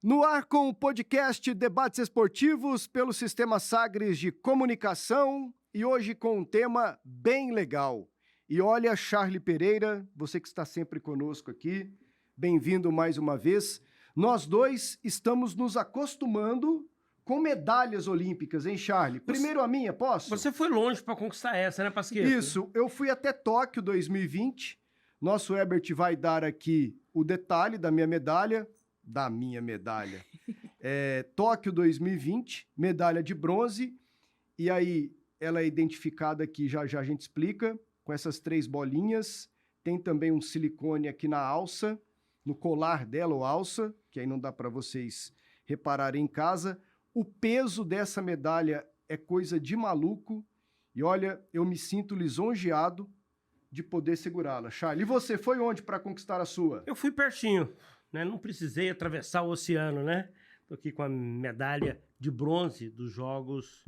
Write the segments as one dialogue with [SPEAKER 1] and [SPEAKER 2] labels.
[SPEAKER 1] No ar com o podcast Debates Esportivos pelo Sistema Sagres de Comunicação e hoje com um tema bem legal. E olha, Charlie Pereira, você que está sempre conosco aqui, bem-vindo mais uma vez. Nós dois estamos nos acostumando com medalhas olímpicas, hein, Charlie? Primeiro a minha, posso?
[SPEAKER 2] Você foi longe para conquistar essa, né, Pasqueta?
[SPEAKER 1] Isso, eu fui até Tóquio 2020. Nosso Herbert vai dar aqui o detalhe da minha medalha. Tóquio 2020, medalha de bronze. E aí, ela é identificada aqui, já a gente explica, com essas 3 bolinhas. Tem também um silicone aqui na alça, no colar dela, ou alça, que aí não dá para vocês repararem em casa. O peso dessa medalha é coisa de maluco. E olha, eu me sinto lisonjeado de poder segurá-la. Charlie, e você foi onde para conquistar a sua?
[SPEAKER 2] Eu fui pertinho, né? Não precisei atravessar o oceano, né? Tô aqui com a medalha de bronze dos Jogos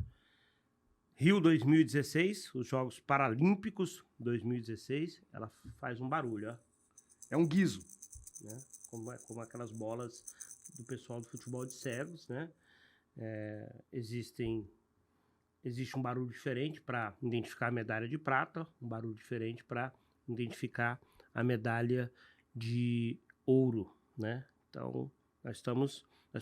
[SPEAKER 2] Rio 2016, os Jogos Paralímpicos 2016. Ela faz um barulho, ó.
[SPEAKER 1] É um guizo.
[SPEAKER 2] Né? Como aquelas bolas do pessoal do futebol de cegos, né? Existe um barulho diferente para identificar a medalha de prata, um barulho diferente para identificar a medalha de ouro, né? Então, nós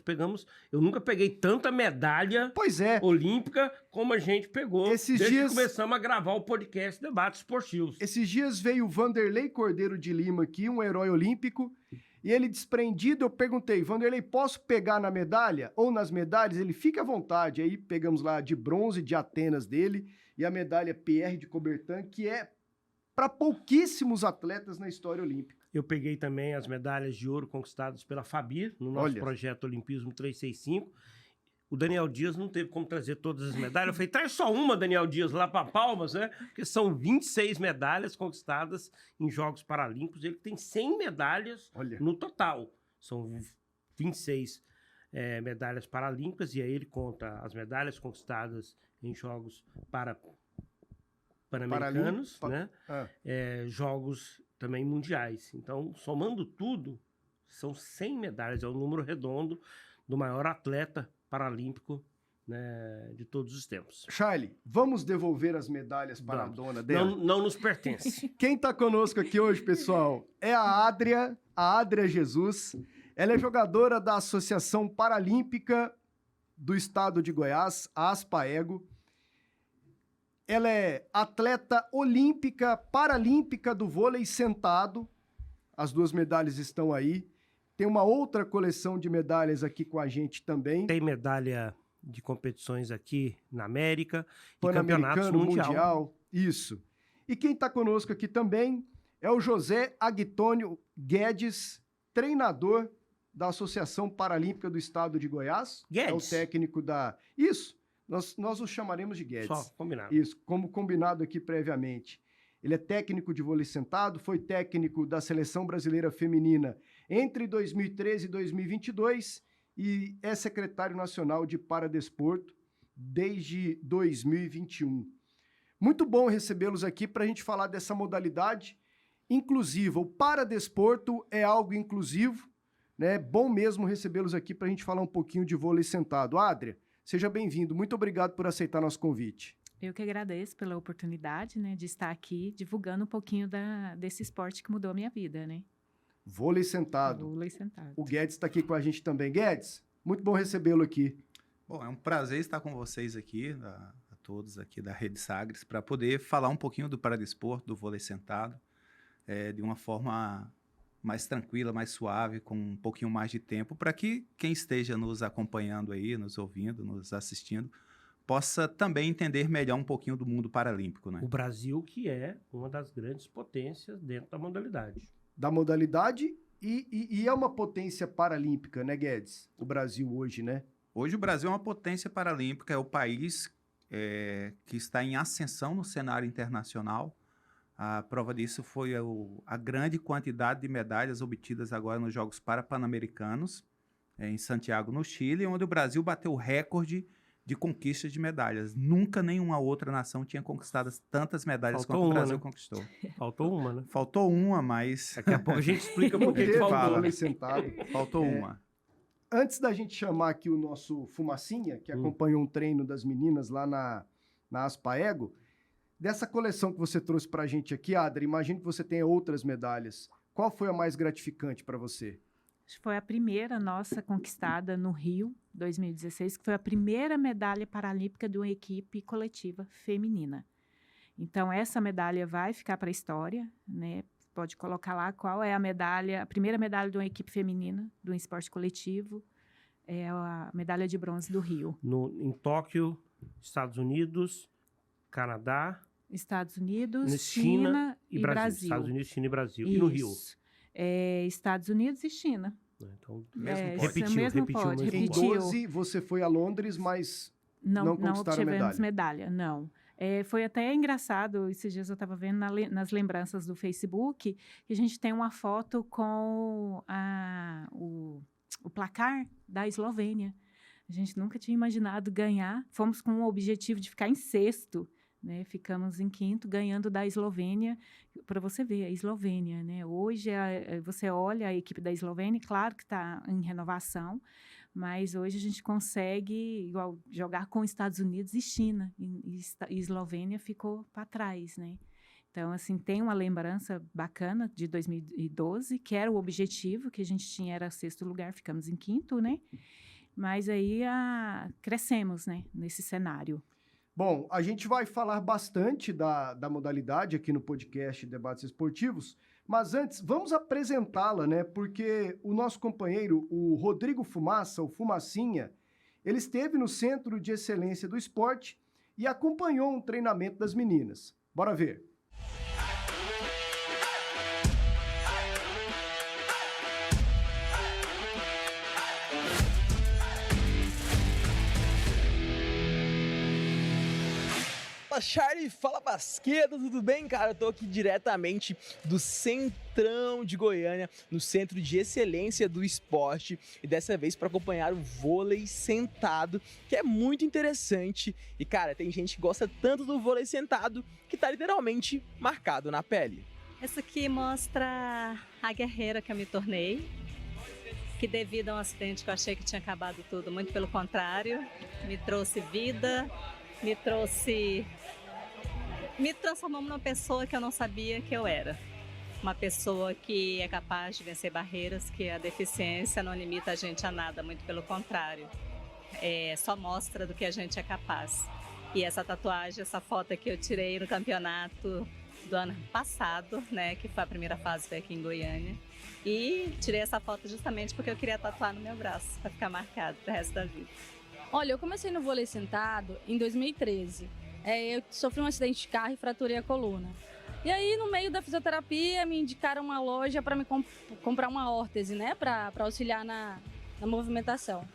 [SPEAKER 2] pegamos, eu nunca peguei tanta medalha olímpica como a gente pegou desde que começamos a gravar o podcast Debates Esportivos.
[SPEAKER 1] Esses dias veio o Vanderlei Cordeiro de Lima aqui, um herói olímpico, e ele desprendido, eu perguntei, Vanderlei, posso pegar na medalha ou nas medalhas? Ele, fica à vontade. Aí pegamos lá de bronze de Atenas dele e a medalha Pierre de Coubertin, que é para pouquíssimos atletas na história olímpica.
[SPEAKER 2] Eu peguei também as medalhas de ouro conquistadas pela Fabir, no nosso projeto Olimpismo 365. O Daniel Dias não teve como trazer todas as medalhas. Eu falei, traz só uma, Daniel Dias, lá para Palmas, né? Porque são 26 medalhas conquistadas em Jogos Paralímpicos. Ele tem 100 medalhas no total. São 26 medalhas paralímpicas. E aí ele conta as medalhas conquistadas em Jogos Pan-Americanos, né? Jogos também mundiais. Então, somando tudo, são 100 medalhas. É o número redondo do maior atleta paralímpico, né, de todos os tempos.
[SPEAKER 1] Charlie, vamos devolver as medalhas para a dona dela?
[SPEAKER 2] Não nos pertence.
[SPEAKER 1] Quem está conosco aqui hoje, pessoal, é a Adria Jesus. Ela é jogadora da Associação Paralímpica do Estado de Goiás, a ASPAEGO. Ela é atleta olímpica, paralímpica do vôlei sentado. As 2 medalhas estão aí. Tem uma outra coleção de medalhas aqui com a gente também.
[SPEAKER 2] Tem medalha de competições aqui na América e
[SPEAKER 1] Pan-Americano,
[SPEAKER 2] campeonatos mundial.
[SPEAKER 1] Isso. E quem está conosco aqui também é o José Agtônio Guedes, treinador da Associação Paralímpica do Estado de Goiás.
[SPEAKER 2] Guedes.
[SPEAKER 1] É o técnico da... Isso, nós o chamaremos de Guedes.
[SPEAKER 2] Só, combinado.
[SPEAKER 1] Isso, como combinado aqui previamente. Ele é técnico de vôlei sentado, foi técnico da Seleção Brasileira Feminina entre 2013 e 2022 e é secretário nacional de Paradesporto desde 2021. Muito bom recebê-los aqui para a gente falar dessa modalidade inclusiva. O Paradesporto é algo inclusivo, né? Bom mesmo recebê-los aqui para a gente falar um pouquinho de vôlei sentado. Adria, seja bem-vindo. Muito obrigado por aceitar nosso convite.
[SPEAKER 3] Eu que agradeço pela oportunidade, né, de estar aqui divulgando um pouquinho desse esporte que mudou a minha vida, né?
[SPEAKER 1] Vôlei sentado.
[SPEAKER 3] Vôlei sentado.
[SPEAKER 1] O Guedes está aqui com a gente também. Guedes, muito bom recebê-lo aqui.
[SPEAKER 4] Bom, é um prazer estar com vocês aqui, a todos aqui da Rede Sagres, para poder falar um pouquinho do paradesporto, do vôlei sentado, de uma forma mais tranquila, mais suave, com um pouquinho mais de tempo, para que quem esteja nos acompanhando aí, nos ouvindo, nos assistindo, possa também entender melhor um pouquinho do mundo paralímpico, né?
[SPEAKER 2] O Brasil, que é uma das grandes potências dentro da modalidade.
[SPEAKER 1] Da modalidade e é uma potência paralímpica, né, Guedes? O Brasil hoje, né?
[SPEAKER 4] Hoje o Brasil é uma potência paralímpica, é o país que está em ascensão no cenário internacional. A prova disso foi a grande quantidade de medalhas obtidas agora nos Jogos Pan-Americanos, em Santiago, no Chile, onde o Brasil bateu o recorde de conquistas de medalhas. Nunca nenhuma outra nação tinha conquistado tantas medalhas quanto o Brasil conquistou.
[SPEAKER 2] Faltou uma, né?
[SPEAKER 4] Faltou uma, mas...
[SPEAKER 2] Daqui a pouco a gente explica por que faltou.
[SPEAKER 1] Sentado.
[SPEAKER 4] Faltou uma.
[SPEAKER 1] Antes da gente chamar aqui o nosso Fumacinha, que acompanhou um treino das meninas lá na Aspaego, dessa coleção que você trouxe pra gente aqui, Adri, imagino que você tenha outras medalhas. Qual foi a mais gratificante para você?
[SPEAKER 3] Acho que foi a primeira nossa conquistada no Rio, 2016, que foi a primeira medalha paralímpica de uma equipe coletiva feminina. Então, essa medalha vai ficar para a história, né? Pode colocar lá qual é a primeira medalha de uma equipe feminina, de um esporte coletivo, é a medalha de bronze do Rio.
[SPEAKER 2] Em Tóquio, Estados Unidos, Canadá...
[SPEAKER 3] Estados Unidos,
[SPEAKER 2] China
[SPEAKER 3] e Brasil.
[SPEAKER 2] Estados Unidos, China e Brasil.
[SPEAKER 3] Isso.
[SPEAKER 2] E no Rio?
[SPEAKER 3] Estados Unidos e China.
[SPEAKER 2] Então,
[SPEAKER 3] Repetiu.
[SPEAKER 1] Em 12, você foi a Londres, mas não conquistaram a
[SPEAKER 3] obtivemos medalha. Não. Foi até engraçado, esses dias eu estava vendo nas lembranças do Facebook, que a gente tem uma foto com o placar da Eslovênia. A gente nunca tinha imaginado ganhar. Fomos com o objetivo de ficar em sexto, né? Ficamos em quinto, ganhando da Eslovênia. Para você ver, a Eslovênia, né? Hoje, você olha a equipe da Eslovênia, claro que está em renovação, mas hoje a gente consegue jogar com Estados Unidos e China, e Eslovênia ficou para trás, né? Então, assim, tem uma lembrança bacana de 2012, que era o objetivo que a gente tinha, era sexto lugar, ficamos em quinto, né? Mas aí crescemos, né, nesse cenário.
[SPEAKER 1] Bom, a gente vai falar bastante da modalidade aqui no podcast Debates Esportivos, mas antes, vamos apresentá-la, né? Porque o nosso companheiro, o Rodrigo Fumaça, o Fumacinha, ele esteve no Centro de Excelência do Esporte e acompanhou um treinamento das meninas. Bora ver.
[SPEAKER 5] Fala, Charlie, fala Basquedo, tudo bem, cara? Eu tô aqui diretamente do Centrão de Goiânia, no Centro de Excelência do Esporte, e dessa vez para acompanhar o vôlei sentado, que é muito interessante. E, cara, tem gente que gosta tanto do vôlei sentado que tá literalmente marcado na pele.
[SPEAKER 6] Essa aqui mostra a guerreira que eu me tornei, que devido a um acidente que eu achei que tinha acabado tudo, muito pelo contrário, me trouxe vida, me transformou numa pessoa que eu não sabia que eu era. Uma pessoa que é capaz de vencer barreiras, que a deficiência não limita a gente a nada, muito pelo contrário. Só mostra do que a gente é capaz. E essa tatuagem, essa foto que eu tirei no campeonato do ano passado, né, que foi a primeira fase, foi aqui em Goiânia. E tirei essa foto justamente porque eu queria tatuar no meu braço, para ficar marcado pro resto da vida.
[SPEAKER 7] Olha, eu comecei no vôlei sentado em 2013. Eu sofri um acidente de carro e fraturei a coluna. E aí, no meio da fisioterapia, me indicaram uma loja para me comprar uma órtese, né? Para auxiliar na movimentação.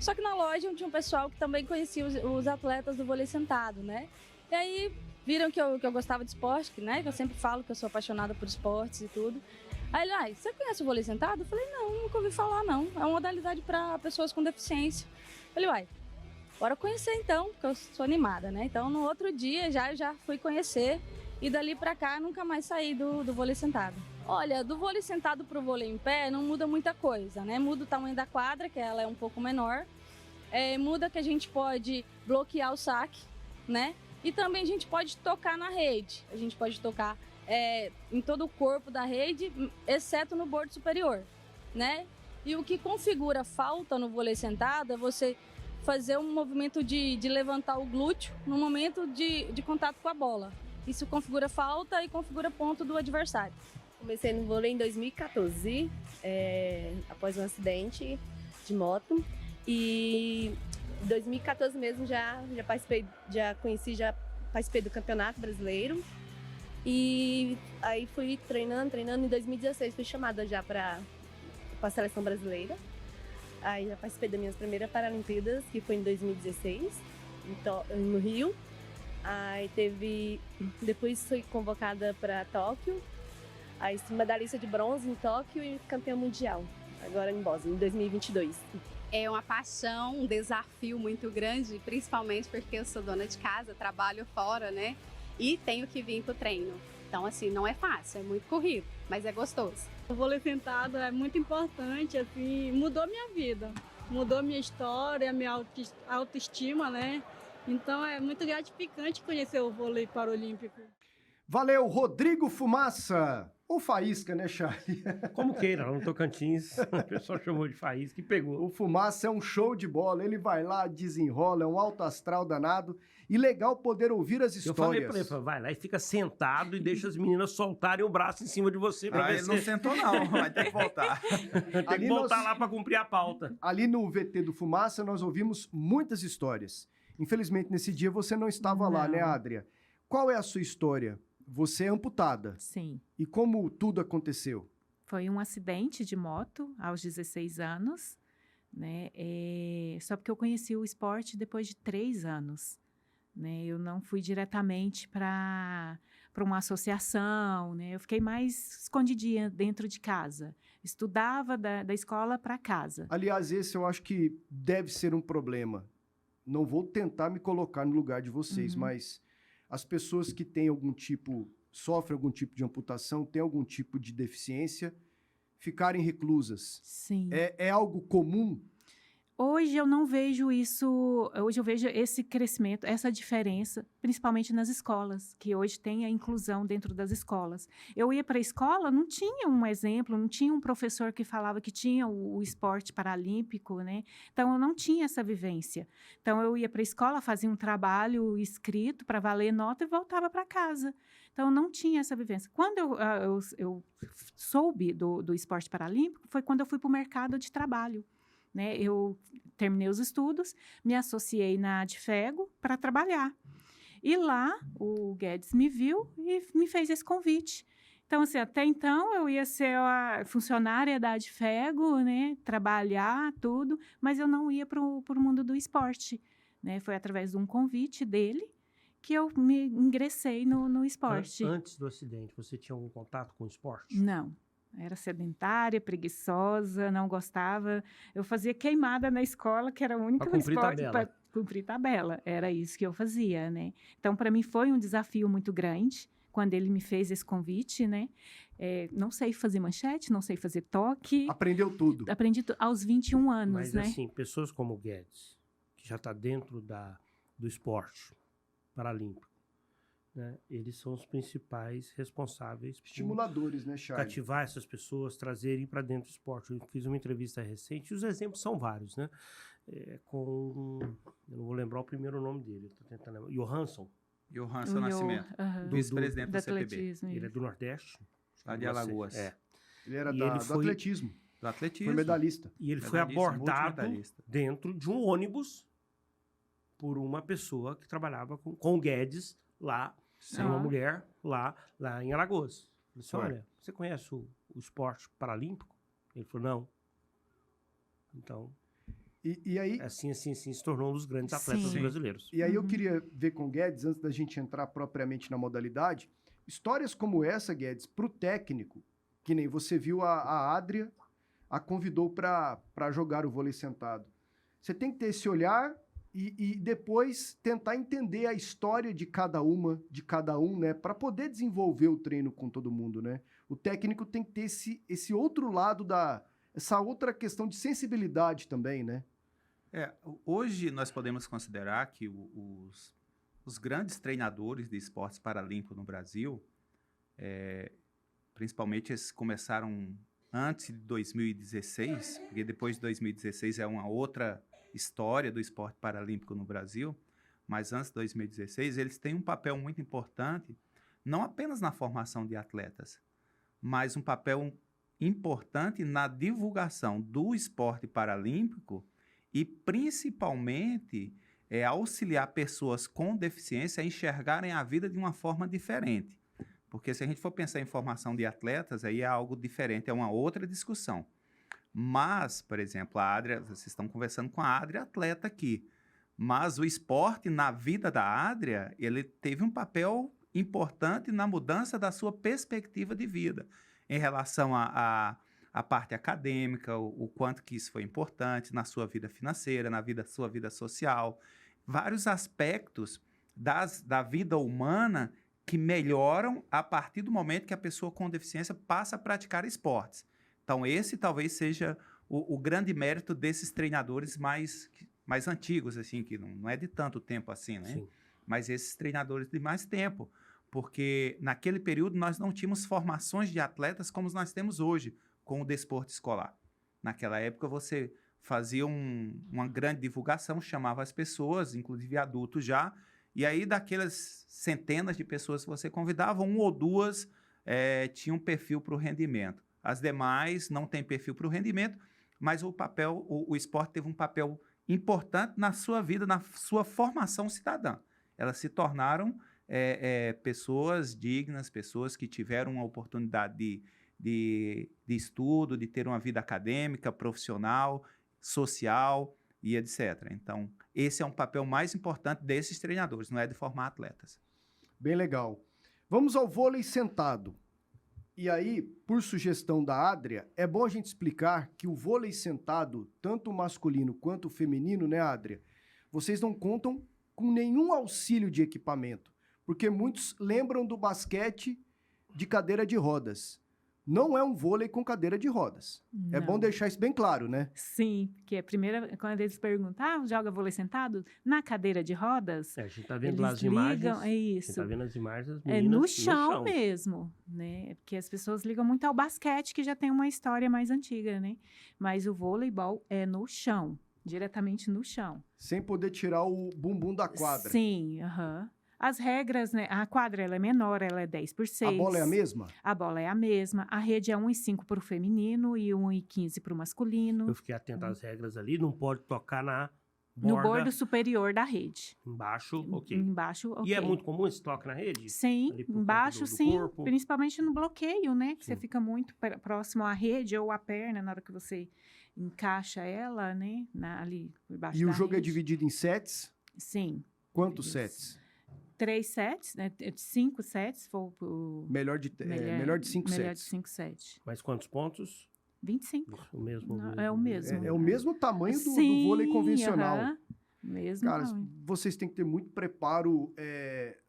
[SPEAKER 7] Só que na loja tinha um pessoal que também conhecia os atletas do vôlei sentado, né? E aí, viram que eu gostava de esporte, né? Que eu sempre falo que eu sou apaixonada por esportes e tudo. Aí ele, você conhece o vôlei sentado? Eu falei, não, nunca ouvi falar, não. É uma modalidade para pessoas com deficiência. Eu falei, bora conhecer então, porque eu sou animada, né? Então, no outro dia, já fui conhecer e dali pra cá, nunca mais saí do vôlei sentado. Olha, do vôlei sentado pro vôlei em pé, não muda muita coisa, né? Muda o tamanho da quadra, que ela é um pouco menor. Muda que a gente pode bloquear o saque, né? E também a gente pode tocar na rede. A gente pode tocar em todo o corpo da rede, exceto no bordo superior, né? E o que configura falta no vôlei sentado é você fazer um movimento de levantar o glúteo no momento de contato com a bola. Isso configura falta e configura ponto do adversário.
[SPEAKER 8] Comecei no vôlei em 2014, após um acidente de moto. E em 2014 mesmo já participei do Campeonato Brasileiro. E aí fui treinando. Em 2016 fui chamada já para a Seleção Brasileira. Aí já participei das minhas primeiras Paralimpíadas, que foi em 2016, no Rio. Aí depois fui convocada para Tóquio. Aí medalhista de bronze em Tóquio e campeã mundial, agora em Bosnia, em 2022.
[SPEAKER 9] É uma paixão, um desafio muito grande, principalmente porque eu sou dona de casa, trabalho fora, né? E tenho que vir pro treino. Então, assim, não é fácil, é muito corrido, mas é gostoso.
[SPEAKER 10] O vôlei sentado é muito importante, assim, mudou minha vida. mudou minha história, minha autoestima, né? Então é muito gratificante conhecer o vôlei paralímpico.
[SPEAKER 1] Valeu, Rodrigo Fumaça! Ou Faísca, né, Charlie?
[SPEAKER 2] Como queira, lá no Tocantins, o pessoal chamou de Faísca e pegou.
[SPEAKER 1] O Fumaça é um show de bola, ele vai lá, desenrola, é um alto astral danado. E legal poder ouvir as
[SPEAKER 2] Eu falei
[SPEAKER 1] histórias.
[SPEAKER 2] pra ele, vai lá e fica sentado e deixa as meninas soltarem o braço em cima de você pra ver
[SPEAKER 4] Ele
[SPEAKER 2] se...
[SPEAKER 4] não sentou não, vai ter que voltar.
[SPEAKER 2] Tem que
[SPEAKER 1] Ali
[SPEAKER 2] voltar
[SPEAKER 1] nós-
[SPEAKER 2] lá pra cumprir a pauta.
[SPEAKER 1] Ali no VT do Fumaça, nós ouvimos muitas histórias. Infelizmente, nesse dia você não estava lá, né,
[SPEAKER 3] Não.
[SPEAKER 1] Adria? Qual é a sua história? Você é amputada.
[SPEAKER 3] Sim.
[SPEAKER 1] E como tudo aconteceu?
[SPEAKER 3] Foi um acidente de moto aos 16 anos, né? Só porque eu conheci o esporte depois de 3 anos, né? Eu não fui diretamente para uma associação, né? Eu fiquei mais escondidinha dentro de casa. Estudava da escola para casa.
[SPEAKER 1] Aliás, esse eu acho que deve ser um problema. Não vou tentar me colocar no lugar de vocês, mas as pessoas que têm sofrem algum tipo de amputação, têm algum tipo de deficiência, ficarem reclusas.
[SPEAKER 3] Sim.
[SPEAKER 1] É algo comum?
[SPEAKER 3] Hoje eu não vejo isso, hoje eu vejo esse crescimento, essa diferença, principalmente nas escolas, que hoje tem a inclusão dentro das escolas. Eu ia para a escola, não tinha um exemplo, não tinha um professor que falava que tinha o esporte paralímpico, né? Então eu não tinha essa vivência. Então eu ia para a escola, fazia um trabalho escrito para valer nota e voltava para casa. Então eu não tinha essa vivência. Quando eu soube do esporte paralímpico, foi quando eu fui para o mercado de trabalho. Né? Eu terminei os estudos, me associei na Adfego para trabalhar. E lá o Guedes me viu e me fez esse convite. Então, assim, até então eu ia ser a funcionária da Adfego, né? Trabalhar, tudo, mas eu não ia para o mundo do esporte. Né? Foi através de um convite dele que eu me ingressei no esporte.
[SPEAKER 2] Antes do acidente, você tinha algum contato com o esporte?
[SPEAKER 3] Não. Era sedentária, preguiçosa, não gostava. Eu fazia queimada na escola, que era o único
[SPEAKER 2] Pra cumprir
[SPEAKER 3] esporte
[SPEAKER 2] tabela.
[SPEAKER 3] para cumprir tabela. Era isso que eu fazia, né? Então, para mim, foi um desafio muito grande quando ele me fez esse convite, né? Não sei fazer manchete, não sei fazer toque.
[SPEAKER 1] Aprendeu tudo.
[SPEAKER 3] Aprendi aos 21 anos,
[SPEAKER 2] Mas,
[SPEAKER 3] né?
[SPEAKER 2] assim, pessoas como o Guedes, que já está dentro do esporte paralímpico, né? Eles são os principais responsáveis por
[SPEAKER 1] Estimuladores, né, Charlie?
[SPEAKER 2] cativar essas pessoas, trazerem para dentro do esporte. Eu fiz uma entrevista recente e os exemplos são vários, né? Eu não vou lembrar o primeiro nome dele, estou tentando lembrar.
[SPEAKER 4] Johansson
[SPEAKER 3] O
[SPEAKER 4] Nascimento, vice-presidente
[SPEAKER 3] do
[SPEAKER 4] do CPB,
[SPEAKER 3] atletismo.
[SPEAKER 2] Ele é do Nordeste.
[SPEAKER 4] lá de Alagoas.
[SPEAKER 1] Ele era
[SPEAKER 2] E
[SPEAKER 1] do
[SPEAKER 2] ele foi-
[SPEAKER 1] atletismo.
[SPEAKER 4] Do atletismo.
[SPEAKER 1] Foi medalhista.
[SPEAKER 2] E ele foi
[SPEAKER 4] Medalhista,
[SPEAKER 2] abordado
[SPEAKER 4] multimedalhista.
[SPEAKER 2] dentro de um ônibus por uma pessoa que trabalhava com o Guedes lá, era uma
[SPEAKER 3] Ah.
[SPEAKER 2] mulher lá em Alagoas. Eu disse,
[SPEAKER 1] Olha.
[SPEAKER 2] olha, você conhece o esporte paralímpico? Ele falou, não. Então,
[SPEAKER 1] E aí,
[SPEAKER 2] assim, se tornou um dos grandes atletas
[SPEAKER 3] Sim.
[SPEAKER 2] brasileiros.
[SPEAKER 1] E aí eu queria ver com o Guedes, antes da gente entrar propriamente na modalidade, histórias como essa, Guedes, para o técnico, que nem você viu a Adria, a convidou para jogar o vôlei sentado. Você tem que ter esse olhar e depois tentar entender a história de cada um, né? Para poder desenvolver o treino com todo mundo, né? O técnico tem que ter esse outro lado essa outra questão de sensibilidade também, né?
[SPEAKER 4] Hoje nós podemos considerar que os grandes treinadores de esportes paralímpicos no Brasil, principalmente esses começaram antes de 2016, porque depois de 2016 é uma outra história do esporte paralímpico no Brasil, mas antes de 2016 eles têm um papel muito importante, não apenas na formação de atletas, mas um papel importante na divulgação do esporte paralímpico e principalmente auxiliar pessoas com deficiência a enxergarem a vida de uma forma diferente. Porque se a gente for pensar em formação de atletas, aí é algo diferente, é uma outra discussão. Mas, por exemplo, a Adria, vocês estão conversando com a Adria, atleta aqui, mas o esporte na vida da Adria, ele teve um papel importante na mudança da sua perspectiva de vida, em relação à parte acadêmica, o quanto que isso foi importante na sua vida financeira, sua vida social, vários aspectos da vida humana que melhoram a partir do momento que a pessoa com deficiência passa a praticar esportes. Então, esse talvez seja o grande mérito desses treinadores mais antigos, assim, que não é de tanto tempo assim, né?
[SPEAKER 2] Sim.
[SPEAKER 4] Mas esses treinadores de mais tempo, porque naquele período nós não tínhamos formações de atletas como nós temos hoje com o desporto escolar. Naquela época você fazia uma grande divulgação, chamava as pessoas, inclusive adultos já, e aí daquelas centenas de pessoas que você convidava, 1 ou 2 tinham perfil para o rendimento. As demais não têm perfil para o rendimento, mas o esporte teve um papel importante na sua vida, na sua formação cidadã. Elas se tornaram pessoas dignas, pessoas que tiveram uma oportunidade de estudo, de ter uma vida acadêmica, profissional, social e etc. Então, esse é um papel mais importante desses treinadores, não é de formar atletas.
[SPEAKER 1] Bem legal. Vamos ao vôlei sentado. E aí, por sugestão da Adria, é bom a gente explicar que o vôlei sentado, tanto o masculino quanto o feminino, né, Adria? Vocês não contam com nenhum auxílio de equipamento, porque muitos lembram do basquete de cadeira de rodas. Não é um vôlei com cadeira de rodas.
[SPEAKER 3] Não.
[SPEAKER 1] É bom deixar isso bem claro, né?
[SPEAKER 3] Sim, porque a primeira, quando eles perguntam, joga vôlei sentado na cadeira de rodas?
[SPEAKER 2] A gente tá vendo
[SPEAKER 3] Eles
[SPEAKER 2] lá as imagens.
[SPEAKER 3] ligam, é
[SPEAKER 2] A gente
[SPEAKER 3] isso.
[SPEAKER 2] tá vendo as imagens das
[SPEAKER 3] É
[SPEAKER 2] meninas
[SPEAKER 3] no chão mesmo, né? Porque as pessoas ligam muito ao basquete, que já tem uma história mais antiga, né? Mas o voleibol é no chão, diretamente no chão.
[SPEAKER 1] Sem poder tirar o bumbum da quadra.
[SPEAKER 3] Sim, aham. As regras, né? A quadra ela é menor, ela é 10x6.
[SPEAKER 1] A bola é a mesma?
[SPEAKER 3] A bola é a mesma. A rede é 1,5 para o feminino e 1,15 para o masculino.
[SPEAKER 2] Eu fiquei atento às regras ali, não pode tocar na
[SPEAKER 3] No
[SPEAKER 2] borda.
[SPEAKER 3] bordo superior da rede.
[SPEAKER 2] Embaixo, ok.
[SPEAKER 3] Embaixo, ok.
[SPEAKER 2] E é muito comum esse toque na rede?
[SPEAKER 3] Sim,
[SPEAKER 2] Ali por conta
[SPEAKER 3] embaixo
[SPEAKER 2] do
[SPEAKER 3] sim,
[SPEAKER 2] corpo?
[SPEAKER 3] principalmente no bloqueio, né? Que você
[SPEAKER 2] Sim.
[SPEAKER 3] fica muito próximo à rede ou à perna na hora que você encaixa ela, né? Ali por baixo
[SPEAKER 1] E
[SPEAKER 3] da
[SPEAKER 1] o jogo é
[SPEAKER 3] rede.
[SPEAKER 1] dividido em sets?
[SPEAKER 3] Sim.
[SPEAKER 1] Quantos
[SPEAKER 3] Isso.
[SPEAKER 1] sets?
[SPEAKER 3] 3 sets, né? 5 sets, se for o
[SPEAKER 1] Melhor de 5
[SPEAKER 3] melhor de
[SPEAKER 1] sets.
[SPEAKER 3] 5 sets.
[SPEAKER 2] Mas quantos pontos?
[SPEAKER 3] 25.
[SPEAKER 2] O mesmo.
[SPEAKER 3] Não, é o mesmo.
[SPEAKER 1] É o mesmo tamanho do
[SPEAKER 3] Sim,
[SPEAKER 1] vôlei convencional.
[SPEAKER 3] aham. Mesmo
[SPEAKER 1] Cara,
[SPEAKER 3] tamanho.
[SPEAKER 1] vocês têm que ter muito preparo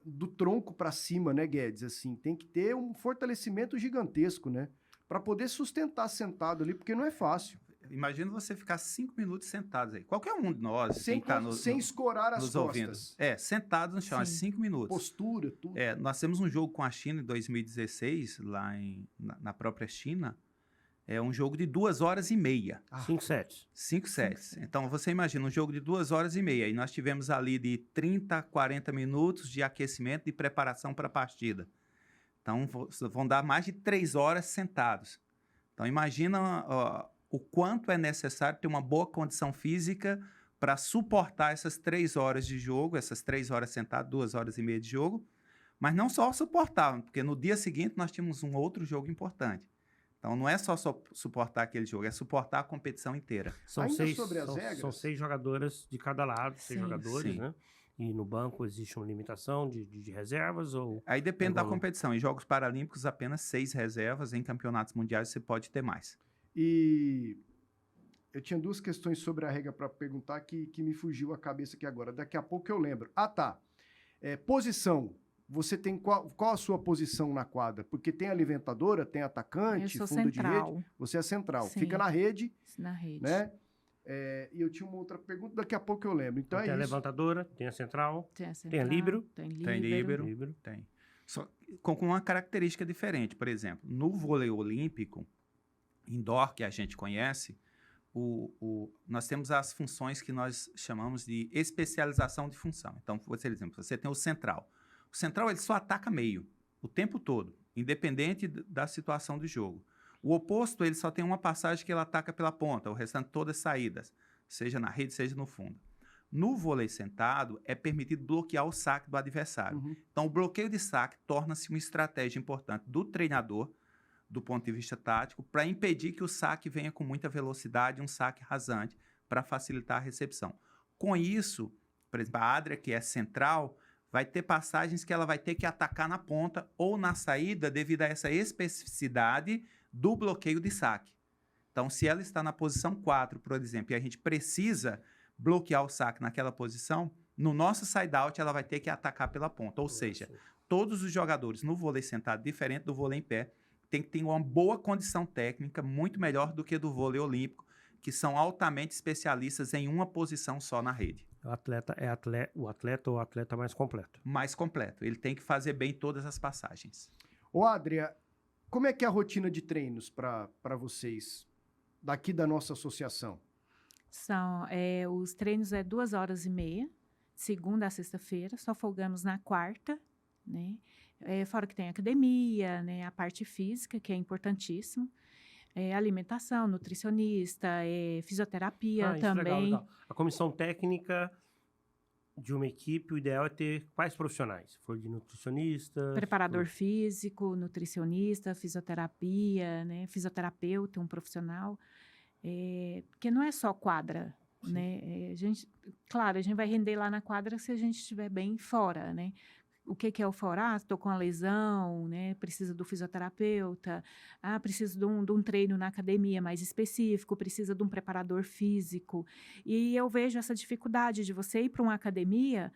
[SPEAKER 1] do tronco para cima, né, Guedes? Assim, tem que ter um fortalecimento gigantesco, né? Para poder sustentar sentado ali, porque não é fácil.
[SPEAKER 4] Imagina você ficar 5 minutos sentados aí. Qualquer um de nós
[SPEAKER 1] Sem,
[SPEAKER 4] que tá
[SPEAKER 1] sem escorar as
[SPEAKER 4] nos
[SPEAKER 1] costas.
[SPEAKER 4] ouvindo. Sentado no chão,
[SPEAKER 3] Sim.
[SPEAKER 4] 5 minutos.
[SPEAKER 1] Postura, tudo.
[SPEAKER 4] Nós temos um jogo com a China em 2016, lá na própria China. É um jogo de 2 horas e meia.
[SPEAKER 2] 5 sets.
[SPEAKER 4] 5 sets. Então, você imagina um jogo de 2 horas e meia. E nós tivemos ali de 30 a 40 minutos de aquecimento e preparação para a partida. Então, vão dar mais de 3 horas sentados. Então, imagina o quanto é necessário ter uma boa condição física para suportar essas 3 horas de jogo, essas 3 horas sentado, 2 horas e meia de jogo. Mas não só suportar, porque no dia seguinte nós tínhamos um outro jogo importante. Então, não é só suportar aquele jogo, é suportar a competição inteira.
[SPEAKER 2] São
[SPEAKER 1] Ainda
[SPEAKER 2] 6
[SPEAKER 1] sobre as regras?
[SPEAKER 2] são 6 jogadoras de cada lado, 6
[SPEAKER 3] Sim.
[SPEAKER 2] jogadores,
[SPEAKER 4] Sim.
[SPEAKER 2] né? E no banco existe uma limitação de reservas ou...
[SPEAKER 4] Aí depende da
[SPEAKER 2] volume?
[SPEAKER 4] competição. Em Jogos Paralímpicos, apenas 6 reservas. Em campeonatos mundiais, você pode ter mais.
[SPEAKER 1] E eu tinha 2 questões sobre a regra para perguntar que me fugiu a cabeça aqui agora. Daqui a pouco eu lembro. Ah, tá. Posição. Você tem qual a sua posição na quadra? Porque tem a levantadora, tem atacante,
[SPEAKER 3] Eu sou
[SPEAKER 1] fundo de
[SPEAKER 3] central.
[SPEAKER 1] rede. Você é central.
[SPEAKER 3] Sim.
[SPEAKER 1] Fica na rede,
[SPEAKER 3] Na rede.
[SPEAKER 1] né? E eu tinha uma outra pergunta, daqui a pouco eu lembro. Então
[SPEAKER 2] tem a
[SPEAKER 1] é isso.
[SPEAKER 2] levantadora, tem a central.
[SPEAKER 3] Tem a
[SPEAKER 2] Tem a líbero?
[SPEAKER 3] Tem
[SPEAKER 4] Tem
[SPEAKER 3] líbero.
[SPEAKER 4] líbero. Tem. Só com uma característica diferente. Por exemplo, no vôlei olímpico, indoor, que a gente conhece, nós temos as funções que nós chamamos de especialização de função. Então, por exemplo, você tem o central. O central ele só ataca meio, o tempo todo, independente da situação do jogo. O oposto, ele só tem uma passagem que ele ataca pela ponta, o restante todas saídas, seja na rede, seja no fundo. No vôlei sentado, é permitido bloquear o saque do adversário.
[SPEAKER 1] Uhum.
[SPEAKER 4] Então, o bloqueio de saque torna-se uma estratégia importante do treinador, do ponto de vista tático, para impedir que o saque venha com muita velocidade, um saque rasante, para facilitar a recepção. Com isso, por exemplo, a Adria, que é central, vai ter passagens que ela vai ter que atacar na ponta ou na saída devido a essa especificidade do bloqueio de saque. Então, se ela está na posição 4, por exemplo, e a gente precisa bloquear o saque naquela posição, no nosso side-out ela vai ter que atacar pela ponta. Ou seja, todos os jogadores no vôlei sentado, diferente do vôlei em pé, tem que ter uma boa condição técnica, muito melhor do que do vôlei olímpico, que são altamente especialistas em uma posição só na rede.
[SPEAKER 2] O atleta ou o atleta mais completo.
[SPEAKER 4] Mais completo. Ele tem que fazer bem todas as passagens.
[SPEAKER 1] Ô, Adria, como é que é a rotina de treinos para vocês, daqui da nossa associação?
[SPEAKER 3] Os treinos 2h30, segunda a sexta-feira, só folgamos na quarta, né? Fora que tem academia, né? A parte física, que é importantíssimo. Alimentação, nutricionista, fisioterapia também.
[SPEAKER 2] Legal. A comissão técnica de uma equipe, o ideal é ter quais profissionais? Se for de nutricionista...
[SPEAKER 3] Preparador físico, nutricionista, fisioterapia, né? Fisioterapeuta, um profissional. Porque não é só quadra, né? A gente vai render lá na quadra se a gente estiver bem fora, né? O que é o fora? Estou com uma lesão, né? Preciso do fisioterapeuta. Preciso de um treino na academia mais específico. Precisa de um preparador físico. E eu vejo essa dificuldade de você ir para uma academia,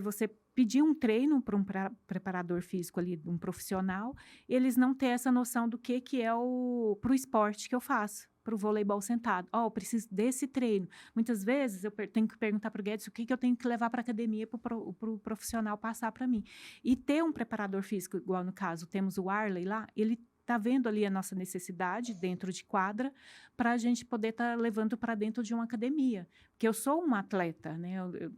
[SPEAKER 3] você pedir um treino para um preparador físico ali, um profissional, e eles não têm essa noção do que é para o esporte que eu faço, para o voleibol sentado. Eu preciso desse treino. Muitas vezes eu tenho que perguntar para o Guedes o que eu tenho que levar para a academia para o profissional passar para mim. E ter um preparador físico, igual no caso, temos o Arley lá, ele está vendo ali a nossa necessidade dentro de quadra para a gente poder estar levando para dentro de uma academia. Porque eu sou uma atleta, né?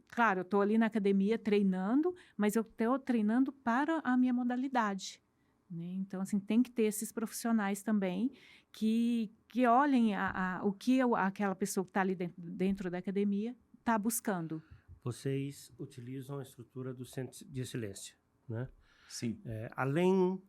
[SPEAKER 3] Claro, eu estou ali na academia treinando, mas eu estou treinando para a minha modalidade, né? Então, assim, tem que ter esses profissionais também que olhem o que aquela pessoa que está ali dentro da academia está buscando.
[SPEAKER 2] Vocês utilizam a estrutura do Centro de Excelência, né?
[SPEAKER 4] Sim.
[SPEAKER 2] Além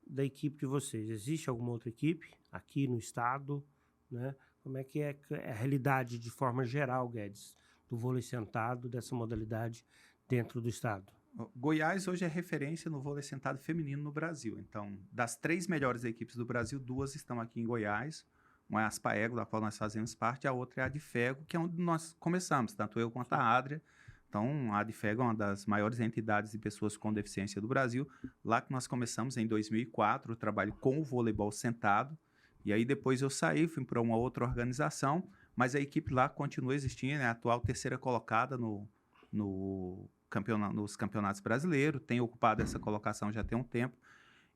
[SPEAKER 2] da equipe de vocês, existe alguma outra equipe aqui no estado, né? Como é que é a realidade de forma geral, Guedes, do vôlei sentado, dessa modalidade dentro do estado?
[SPEAKER 4] Goiás hoje é referência no vôlei sentado feminino no Brasil. Então, das 3 melhores equipes do Brasil, 2 estão aqui em Goiás. Uma é a Aspaego, da qual nós fazemos parte, a outra é a Adfego, que é onde nós começamos, tanto eu quanto a Adria. Então, a Adfego é uma das maiores entidades de pessoas com deficiência do Brasil. Lá que nós começamos em 2004, o trabalho com o voleibol sentado. E aí depois eu saí, fui para uma outra organização, mas a equipe lá continua existindo, é a atual 3ª colocada nos campeonatos brasileiros, tem ocupado essa colocação já tem um tempo.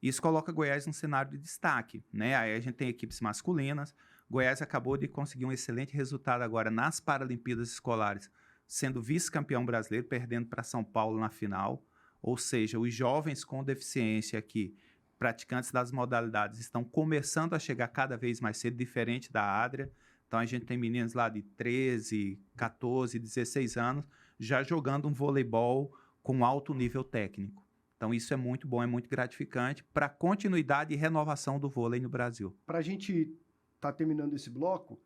[SPEAKER 4] Isso coloca Goiás num cenário de destaque, né? Aí a gente tem equipes masculinas. Goiás acabou de conseguir um excelente resultado agora nas Paralimpíadas Escolares, sendo vice-campeão brasileiro, perdendo para São Paulo na final. Ou seja, os jovens com deficiência aqui, praticantes das modalidades, estão começando a chegar cada vez mais cedo, diferente da Adria. Então, a gente tem meninos lá de 13, 14, 16 anos, já jogando um voleibol com alto nível técnico. Então, isso é muito bom, é muito gratificante para a continuidade e renovação do vôlei no Brasil.
[SPEAKER 1] Para a gente estar terminando esse bloco,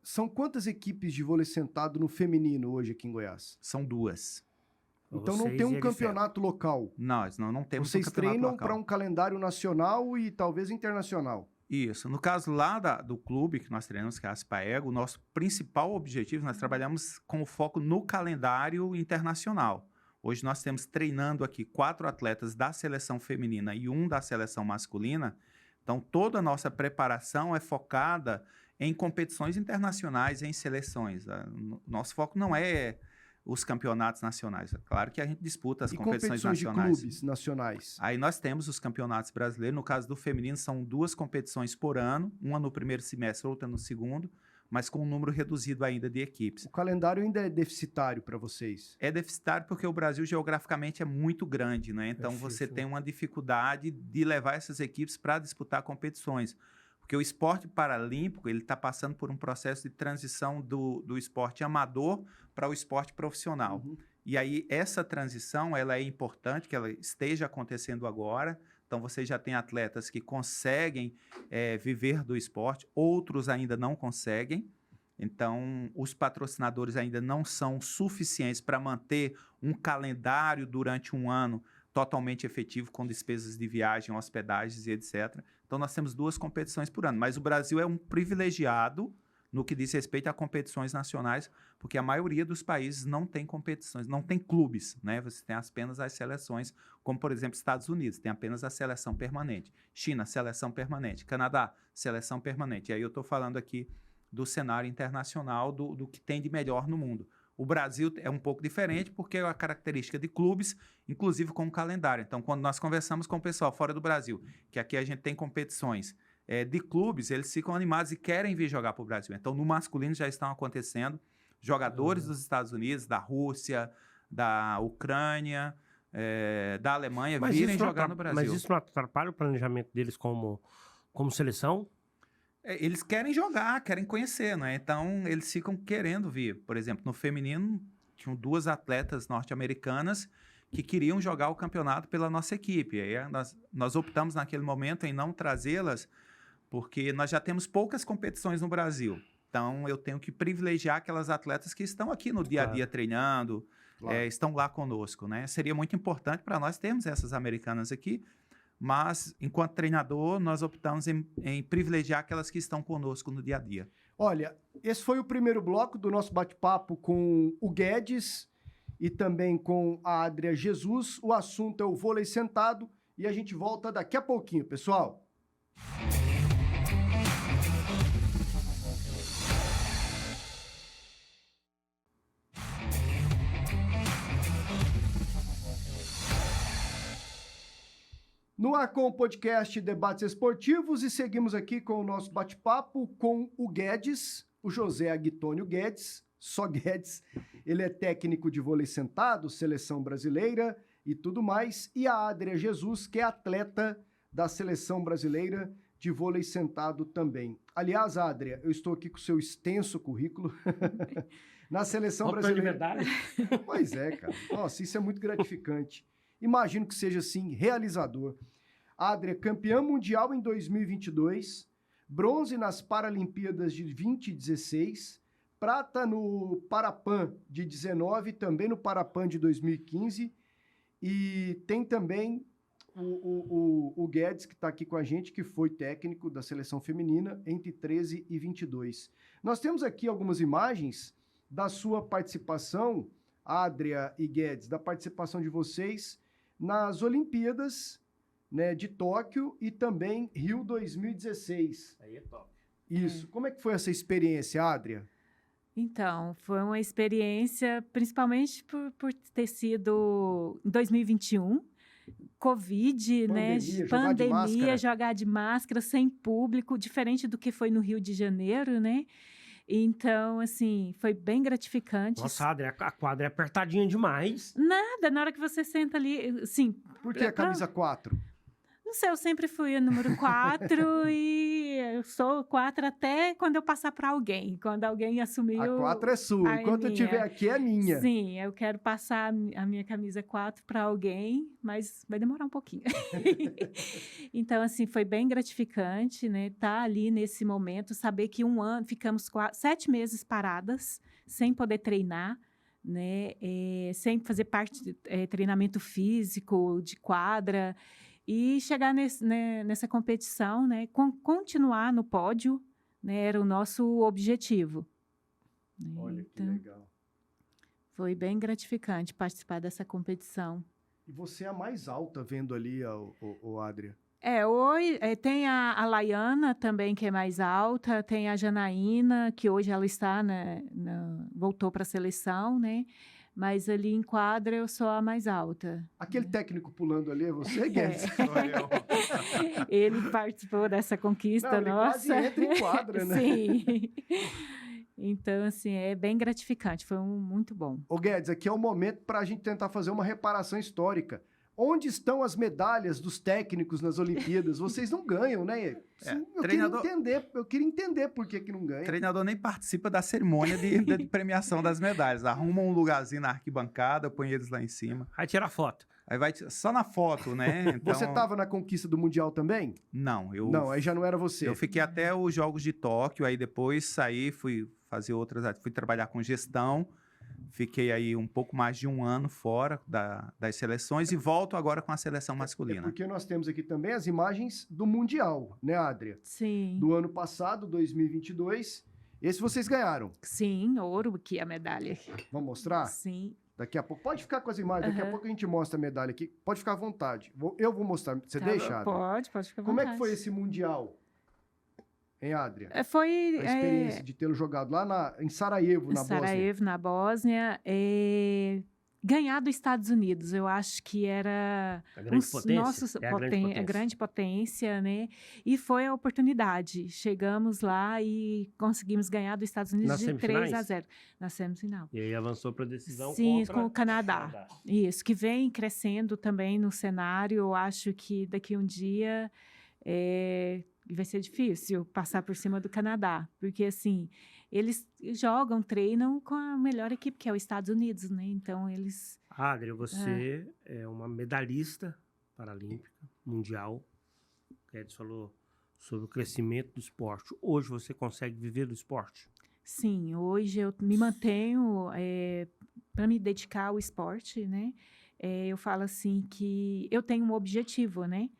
[SPEAKER 1] são quantas equipes de vôlei sentado no feminino hoje aqui em Goiás?
[SPEAKER 4] São 2.
[SPEAKER 1] Então não tem um campeonato local?
[SPEAKER 4] Nós não temos
[SPEAKER 1] Vocês
[SPEAKER 4] um campeonato
[SPEAKER 1] treinam
[SPEAKER 4] local.
[SPEAKER 1] para um calendário nacional e talvez internacional?
[SPEAKER 4] Isso. No caso lá do clube que nós treinamos, que é a Aspaego, o nosso principal objetivo, nós trabalhamos com foco no calendário internacional. Hoje nós temos treinando aqui 4 atletas da seleção feminina e 1 da seleção masculina. Então, toda a nossa preparação é focada em competições internacionais, em seleções. Nosso foco não é os campeonatos nacionais. É claro que a gente disputa as competições nacionais.
[SPEAKER 1] De clubes nacionais?
[SPEAKER 4] Aí nós temos os campeonatos brasileiros. No caso do feminino, são 2 competições por ano, uma no primeiro semestre, outra no segundo, mas com um número reduzido ainda de equipes.
[SPEAKER 1] O calendário ainda é deficitário para vocês?
[SPEAKER 4] É deficitário porque o Brasil geograficamente é muito grande, né? Então você tem uma dificuldade de levar essas equipes para disputar competições. Porque o esporte paralímpico ele está passando por um processo de transição do esporte amador para o esporte profissional.
[SPEAKER 1] Uhum.
[SPEAKER 4] E aí essa transição ela é importante que ela esteja acontecendo agora. Então você já tem atletas que conseguem viver do esporte, outros ainda não conseguem. Então os patrocinadores ainda não são suficientes para manter um calendário durante um ano totalmente efetivo, com despesas de viagem, hospedagens e etc. Então, nós temos 2 competições por ano. Mas o Brasil é um privilegiado no que diz respeito a competições nacionais, porque a maioria dos países não tem competições, não tem clubes, né? Você tem apenas as seleções, como, por exemplo, Estados Unidos, tem apenas a seleção permanente. China, seleção permanente. Canadá, seleção permanente. E aí eu estou falando aqui do cenário internacional, do que tem de melhor no mundo. O Brasil é um pouco diferente porque é a característica de clubes, inclusive com o calendário. Então, quando nós conversamos com o pessoal fora do Brasil, que aqui a gente tem competições de clubes, eles ficam animados e querem vir jogar para o Brasil. Então, no masculino já estão acontecendo jogadores dos Estados Unidos, da Rússia, da Ucrânia, da Alemanha, virem jogar no Brasil.
[SPEAKER 2] Mas isso não atrapalha o planejamento deles como seleção?
[SPEAKER 4] Eles querem jogar, querem conhecer, né? Então, eles ficam querendo vir. Por exemplo, no feminino, tinham 2 atletas norte-americanas que queriam jogar o campeonato pela nossa equipe. Aí nós optamos naquele momento em não trazê-las, porque nós já temos poucas competições no Brasil. Então, eu tenho que privilegiar aquelas atletas que estão aqui no dia a dia treinando, estão lá conosco, né? Seria muito importante para nós termos essas americanas aqui, mas, enquanto treinador, nós optamos em privilegiar aquelas que estão conosco no dia a dia.
[SPEAKER 1] Olha, esse foi o primeiro bloco do nosso bate-papo com o Guedes e também com a Adria Jesus. O assunto é o vôlei sentado e a gente volta daqui a pouquinho, pessoal. No ar com o podcast Debates Esportivos e seguimos aqui com o nosso bate-papo com o Guedes, o José Aguitônio Guedes, só Guedes. Ele é técnico de vôlei sentado, seleção brasileira e tudo mais. E a Adria Jesus, que é atleta da seleção brasileira de vôlei sentado também. Aliás, Adria, eu estou aqui com o seu extenso currículo na seleção brasileira.
[SPEAKER 2] De medalha.
[SPEAKER 1] Pois é, cara. Nossa, isso é muito gratificante. Imagino que seja, assim, realizador. Adria, campeã mundial em 2022, bronze nas Paralimpíadas de 2016, prata no Parapan de 19, também no Parapan de 2015, e tem também o Guedes, que está aqui com a gente, que foi técnico da seleção feminina entre 13 e 22. Nós temos aqui algumas imagens da sua participação, Adria e Guedes, da participação de vocês nas Olimpíadas, né, de Tóquio e também Rio 2016.
[SPEAKER 2] Aí é top.
[SPEAKER 1] Isso. Como é que foi essa experiência, Adria?
[SPEAKER 3] Então, foi uma experiência, principalmente por ter sido em 2021, Covid, pandemia, jogar de máscara, sem público, diferente do que foi no Rio de Janeiro, né? Então, assim, foi bem gratificante.
[SPEAKER 2] Nossa, Adria, a quadra é apertadinha demais.
[SPEAKER 3] Nada, na hora que você senta ali, assim...
[SPEAKER 1] Por que a camisa 4?
[SPEAKER 3] Não sei, eu sempre fui a número 4 e eu sou 4 até quando eu passar para alguém. Quando alguém assumiu...
[SPEAKER 1] A 4 é sua, enquanto eu estiver aqui é minha.
[SPEAKER 3] Sim, eu quero passar a minha camisa 4 para alguém, mas vai demorar um pouquinho. Então, assim, foi bem gratificante, né? Tá ali nesse momento, saber que ficamos 7 meses paradas, sem poder treinar, né? Sem fazer parte de treinamento físico, de quadra... E chegar nessa competição, né, continuar no pódio, né, era o nosso objetivo.
[SPEAKER 1] Olha, que legal.
[SPEAKER 3] Foi bem gratificante participar dessa competição.
[SPEAKER 1] E você é a mais alta vendo ali, o Adria?
[SPEAKER 3] Hoje tem a Laiana também, que é mais alta, tem a Janaína, que hoje ela está, voltou para a seleção, né? Mas ali em quadra eu sou a mais alta.
[SPEAKER 1] Aquele técnico pulando ali é você, Guedes? Sou eu.
[SPEAKER 3] Ele participou dessa conquista nossa.
[SPEAKER 1] Ele quase entra em quadra, né?
[SPEAKER 3] Sim. Então, assim, é bem gratificante. Foi muito bom.
[SPEAKER 1] Ô Guedes, aqui é o momento para a gente tentar fazer uma reparação histórica. Onde estão as medalhas dos técnicos nas Olimpíadas? Vocês não ganham, né? Eu queria entender por que não ganha.
[SPEAKER 4] O treinador nem participa da cerimônia de premiação das medalhas. Arruma um lugarzinho na arquibancada, põe eles lá em cima.
[SPEAKER 2] Aí tira foto.
[SPEAKER 4] Aí vai só na foto, né? Então...
[SPEAKER 1] Você estava na conquista do Mundial também?
[SPEAKER 4] Não.
[SPEAKER 1] Não, aí já não era você.
[SPEAKER 4] Eu fiquei até os Jogos de Tóquio, aí depois saí, fui fazer fui trabalhar com gestão. Fiquei aí um pouco mais de um ano fora das seleções e volto agora com a seleção masculina.
[SPEAKER 1] Porque nós temos aqui também as imagens do Mundial, né, Adria?
[SPEAKER 3] Sim.
[SPEAKER 1] Do ano passado, 2022. Esse vocês ganharam.
[SPEAKER 3] Sim, ouro aqui, a medalha.
[SPEAKER 1] Vamos mostrar?
[SPEAKER 3] Sim.
[SPEAKER 1] Daqui a pouco. Pode ficar com as imagens, daqui a pouco a gente mostra a medalha aqui. Pode ficar à vontade. Eu vou mostrar. Você deixa, Adria?
[SPEAKER 3] Pode ficar à vontade.
[SPEAKER 1] Como é que foi esse Mundial? Hein, Adria?
[SPEAKER 3] Foi
[SPEAKER 1] A experiência de tê-lo jogado lá em Sarajevo, na Bósnia.
[SPEAKER 3] Sarajevo, na Bósnia. Ganhar dos Estados Unidos, eu acho que era
[SPEAKER 2] A grande potência.
[SPEAKER 3] a grande potência, né? E foi a oportunidade. Chegamos lá e conseguimos ganhar dos Estados Unidos de 3-0 na semifinal.
[SPEAKER 2] E aí avançou para a decisão
[SPEAKER 3] com o Canadá. Isso, que vem crescendo também no cenário. Eu acho que daqui um dia vai ser difícil passar por cima do Canadá, porque assim, eles treinam com a melhor equipe, que é os Estados Unidos, né? Então, eles...
[SPEAKER 2] Adria, você é uma medalhista paralímpica, mundial. O Guedes falou sobre o crescimento do esporte. Hoje você consegue viver do esporte?
[SPEAKER 3] Sim, hoje eu me mantenho para me dedicar ao esporte, né? Eu falo assim que eu tenho um objetivo, né?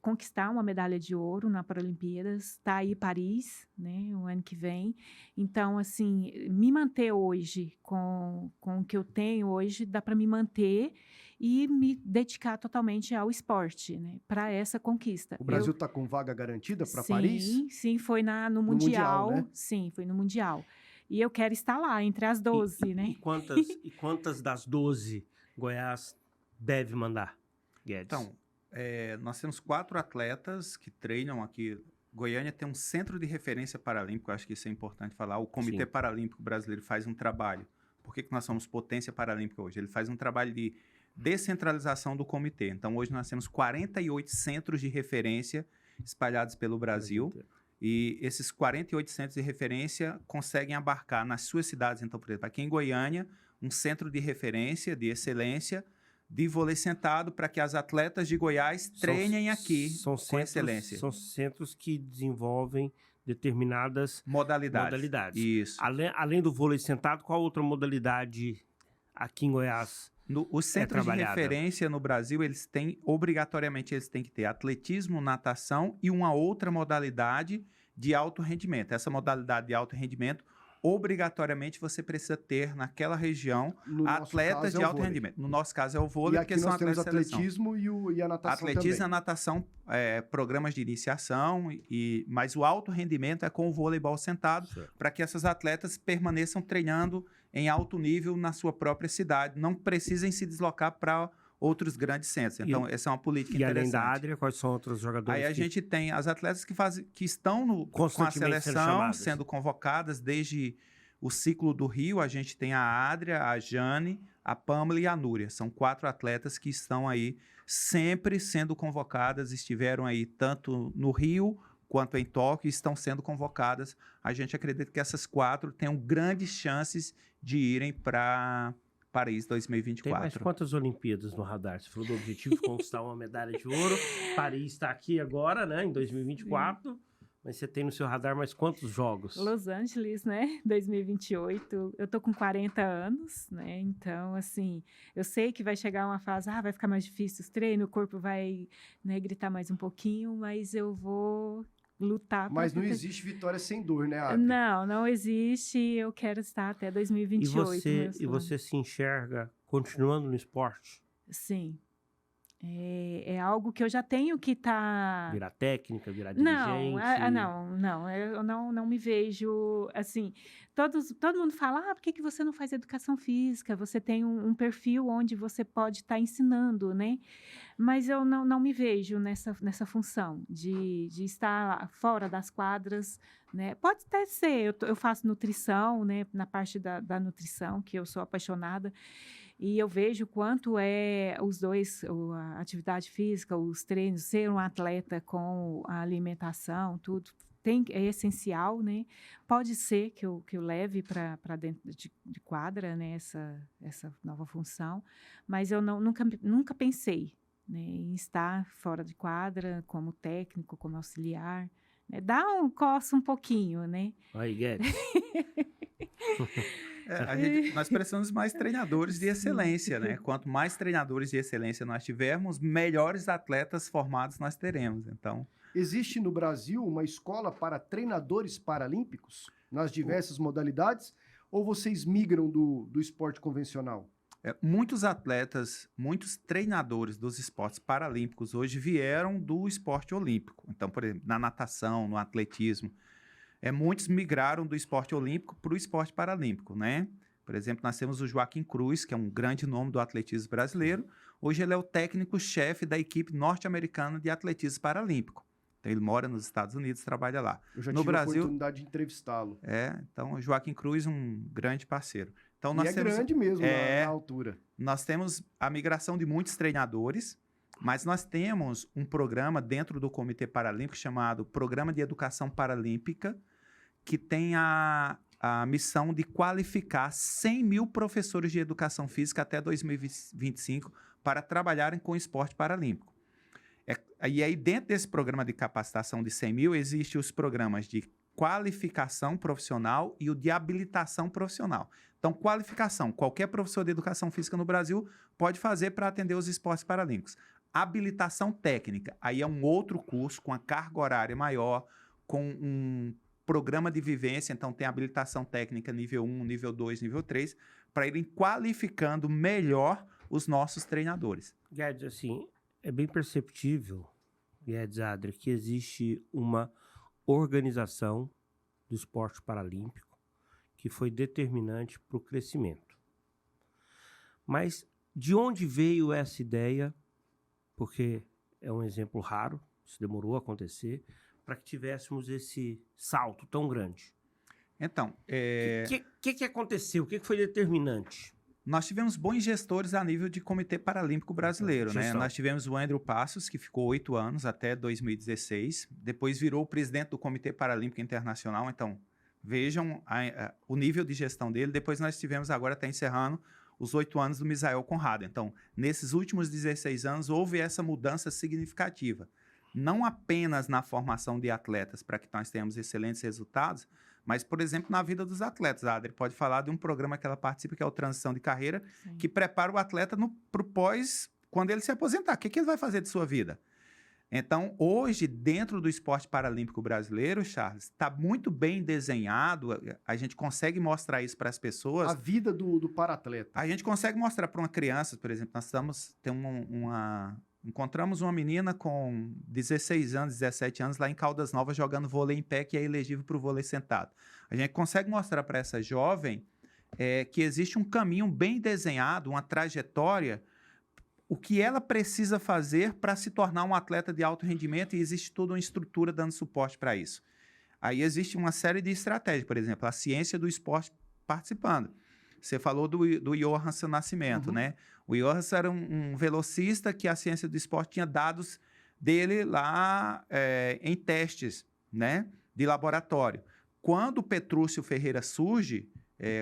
[SPEAKER 3] Conquistar uma medalha de ouro na Paralimpíadas, tá aí Paris, né, o ano que vem. Então, assim, me manter hoje com o que eu tenho hoje, dá para me manter e me dedicar totalmente ao esporte, né, para essa conquista.
[SPEAKER 1] O Brasil está com vaga garantida para Paris?
[SPEAKER 3] Sim, foi no Mundial,
[SPEAKER 1] né?
[SPEAKER 3] Sim, foi no Mundial. E eu quero estar lá, entre as 12, né?
[SPEAKER 2] E quantas das 12 Goiás deve mandar, Guedes?
[SPEAKER 4] Então, nós temos 4 atletas que treinam aqui. Goiânia tem um centro de referência paralímpico, acho que isso é importante falar. O Comitê Paralímpico Brasileiro faz um trabalho. Por que nós somos potência paralímpica hoje? Ele faz um trabalho de descentralização do comitê. Então, hoje nós temos 48 centros de referência espalhados pelo Brasil. E esses 48 centros de referência conseguem abarcar nas suas cidades. Então, por exemplo, aqui em Goiânia, um centro de referência, de excelência, de vôlei sentado, para que as atletas de Goiás treinem aqui com excelência.
[SPEAKER 2] São centros que desenvolvem determinadas modalidades.
[SPEAKER 4] Isso.
[SPEAKER 2] Além do vôlei sentado, qual outra modalidade aqui em Goiás
[SPEAKER 4] os centros de referência no Brasil, obrigatoriamente eles têm que ter atletismo, natação e uma outra modalidade de alto rendimento. Essa modalidade de alto rendimento, obrigatoriamente você precisa ter naquela região atletas de alto rendimento. No nosso caso é o vôlei,
[SPEAKER 1] porque são atletas de seleção. Atletismo e a natação
[SPEAKER 4] atletismo
[SPEAKER 1] também.
[SPEAKER 4] E a natação, programas de iniciação, mas o alto rendimento é com o vôleibol sentado, para que essas atletas permaneçam treinando em alto nível na sua própria cidade, não precisem se deslocar para outros grandes centros. Então, essa é uma política interessante.
[SPEAKER 2] E além da Adria, quais são outros jogadores?
[SPEAKER 4] Aí a gente tem as atletas que estão com a seleção, sendo convocadas desde o ciclo do Rio. A gente tem a Adria, a Jane, a Pamela e a Núria. São 4 atletas que estão aí sempre sendo convocadas, estiveram aí tanto no Rio quanto em Tóquio, estão sendo convocadas. A gente acredita que essas 4 tenham grandes chances de irem para Paris 2024.
[SPEAKER 2] Tem mais quantas Olimpíadas no radar? Você falou do objetivo de conquistar uma medalha de ouro. Paris está aqui agora, né, em 2024. Mas você tem no seu radar mais quantos jogos?
[SPEAKER 3] Los Angeles, né, 2028. Eu tô com 40 anos, né, então, assim, eu sei que vai chegar uma fase, vai ficar mais difícil os treinos, o corpo vai, né, gritar mais um pouquinho, mas eu vou lutar.
[SPEAKER 1] Mas não existe vitória sem dor, né, Adria?
[SPEAKER 3] Não existe. Eu quero estar até 2028.
[SPEAKER 2] E você se enxerga continuando no esporte?
[SPEAKER 3] Sim. É algo que eu já tenho que estar...
[SPEAKER 2] Virar técnica, virar dirigente?
[SPEAKER 3] Eu não me vejo, assim... Todo mundo fala, por que você não faz educação física? Você tem um perfil onde você pode estar ensinando, né? Mas eu não me vejo nessa função de estar fora das quadras, né? Pode até ser, eu faço nutrição, né? Na parte da nutrição, que eu sou apaixonada. E eu vejo quanto os dois, a atividade física, os treinos, ser um atleta com a alimentação, tudo, é essencial, né? Pode ser que eu leve para dentro de quadra, né? Essa nova função, mas eu nunca pensei, né, em estar fora de quadra, como técnico, como auxiliar. Né? Coça um pouquinho, né?
[SPEAKER 2] Aí, Guedes.
[SPEAKER 4] Nós precisamos mais treinadores de excelência, né? Quanto mais treinadores de excelência nós tivermos, melhores atletas formados nós teremos. Então,
[SPEAKER 1] existe no Brasil uma escola para treinadores paralímpicos nas diversas modalidades? Ou vocês migram do esporte convencional?
[SPEAKER 4] Muitos atletas, muitos treinadores dos esportes paralímpicos hoje vieram do esporte olímpico. Então, por exemplo, na natação, no atletismo, muitos migraram do esporte olímpico para o esporte paralímpico, né? Por exemplo, nós temos o Joaquim Cruz, que é um grande nome do atletismo brasileiro. Hoje ele é o técnico-chefe da equipe norte-americana de atletismo paralímpico. Então, ele mora nos Estados Unidos, trabalha lá.
[SPEAKER 1] Eu já
[SPEAKER 4] no
[SPEAKER 1] tive
[SPEAKER 4] Brasil,
[SPEAKER 1] a oportunidade de entrevistá-lo.
[SPEAKER 4] Então, o Joaquim Cruz, um grande parceiro. Então,
[SPEAKER 1] E grande mesmo na altura.
[SPEAKER 4] Nós temos a migração de muitos treinadores, mas nós temos um programa dentro do Comitê Paralímpico chamado Programa de Educação Paralímpica, que tem a missão de qualificar 100 mil professores de educação física até 2025 para trabalharem com o esporte paralímpico. E aí, dentro desse programa de capacitação de 100 mil, existem os programas de qualificação profissional e o de habilitação profissional. Então, qualificação, qualquer professor de educação física no Brasil pode fazer para atender os esportes paralímpicos. Habilitação técnica, aí é um outro curso com a carga horária maior, com um programa de vivência, então tem habilitação técnica nível 1, nível 2, nível 3, para irem qualificando melhor os nossos treinadores.
[SPEAKER 2] Guedes, assim, é bem perceptível, Guedes, Adria, que existe uma organização do esporte paralímpico que foi determinante para o crescimento. Mas de onde veio essa ideia? Porque é um exemplo raro, isso demorou a acontecer, para que tivéssemos esse salto tão grande.
[SPEAKER 4] Então,
[SPEAKER 2] O que aconteceu? O que foi determinante?
[SPEAKER 4] Nós tivemos bons gestores a nível de Comitê Paralímpico Brasileiro, né?
[SPEAKER 2] Gestão.
[SPEAKER 4] Nós tivemos o Andrew Passos, que ficou 8 anos, até 2016. Depois virou o presidente do Comitê Paralímpico Internacional. Então, vejam o nível de gestão dele. Depois nós tivemos, agora está encerrando, os 8 anos do Misael Conrado. Então, nesses últimos 16 anos, houve essa mudança significativa. Não apenas na formação de atletas, para que nós tenhamos excelentes resultados, mas, por exemplo, na vida dos atletas. A Adri pode falar de um programa que ela participa, que é o Transição de Carreira,
[SPEAKER 3] Sim.
[SPEAKER 4] que prepara o atleta para o pós, quando ele se aposentar. O que ele vai fazer de sua vida? Então, hoje, dentro do esporte paralímpico brasileiro, Charles, está muito bem desenhado, a gente consegue mostrar isso para as pessoas.
[SPEAKER 1] A vida do para-atleta.
[SPEAKER 4] A gente consegue mostrar para uma criança, por exemplo, encontramos uma menina com 16 anos, 17 anos lá em Caldas Novas jogando vôlei em pé, que é elegível para o vôlei sentado. A gente consegue mostrar para essa jovem que existe um caminho bem desenhado, uma trajetória, o que ela precisa fazer para se tornar um atleta de alto rendimento, e existe toda uma estrutura dando suporte para isso. Aí existe uma série de estratégias, por exemplo, a ciência do esporte participando. Você falou do Johansson Nascimento, né? O Johansson era um velocista que a ciência do esporte tinha dados dele lá em testes, né? De laboratório. Quando o Petrúcio Ferreira surge,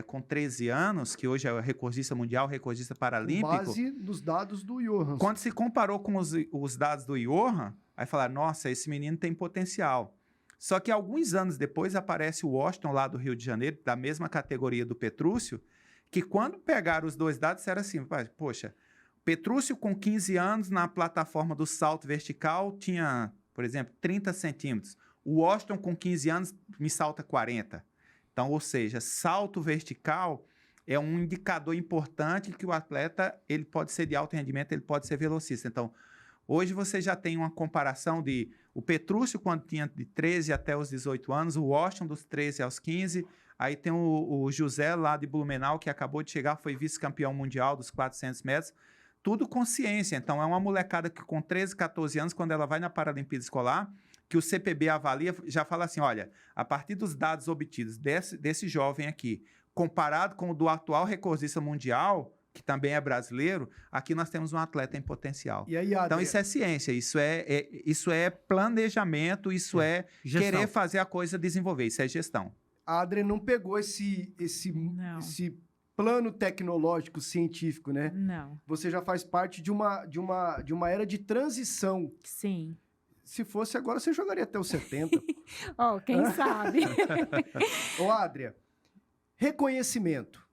[SPEAKER 4] com 13 anos, que hoje é o recordista mundial, recordista paralímpico...
[SPEAKER 1] Com base nos dados do Johansson.
[SPEAKER 4] Quando se comparou com os dados do Johan, aí falaram, nossa, esse menino tem potencial. Só que alguns anos depois aparece o Washington lá do Rio de Janeiro, da mesma categoria do Petrúcio, que quando pegaram os dois dados, era assim, poxa, Petrúcio com 15 anos na plataforma do salto vertical tinha, por exemplo, 30 centímetros. O Washington com 15 anos me salta 40. Então, ou seja, salto vertical é um indicador importante que o atleta ele pode ser de alto rendimento, ele pode ser velocista. Então, hoje você já tem uma comparação de o Petrúcio quando tinha de 13 até os 18 anos, o Washington dos 13 aos 15, aí tem o José lá de Blumenau, que acabou de chegar, foi vice-campeão mundial dos 400 metros, tudo com ciência. Então, é uma molecada que com 13, 14 anos, quando ela vai na Paralimpíada Escolar, que o CPB avalia, já fala assim, olha, a partir dos dados obtidos desse jovem aqui, comparado com o do atual recordista mundial, que também é brasileiro, aqui nós temos um atleta em potencial.
[SPEAKER 1] E aí, Adria,
[SPEAKER 4] então, isso é ciência, isso é planejamento, isso é querer fazer a coisa desenvolver, isso é gestão.
[SPEAKER 1] A Adria não pegou esse plano tecnológico científico, né?
[SPEAKER 3] Não.
[SPEAKER 1] Você já faz parte de uma era de transição.
[SPEAKER 3] Sim.
[SPEAKER 1] Se fosse agora, você jogaria até os 70.
[SPEAKER 3] Quem sabe?
[SPEAKER 1] Ô, Adria, reconhecimento.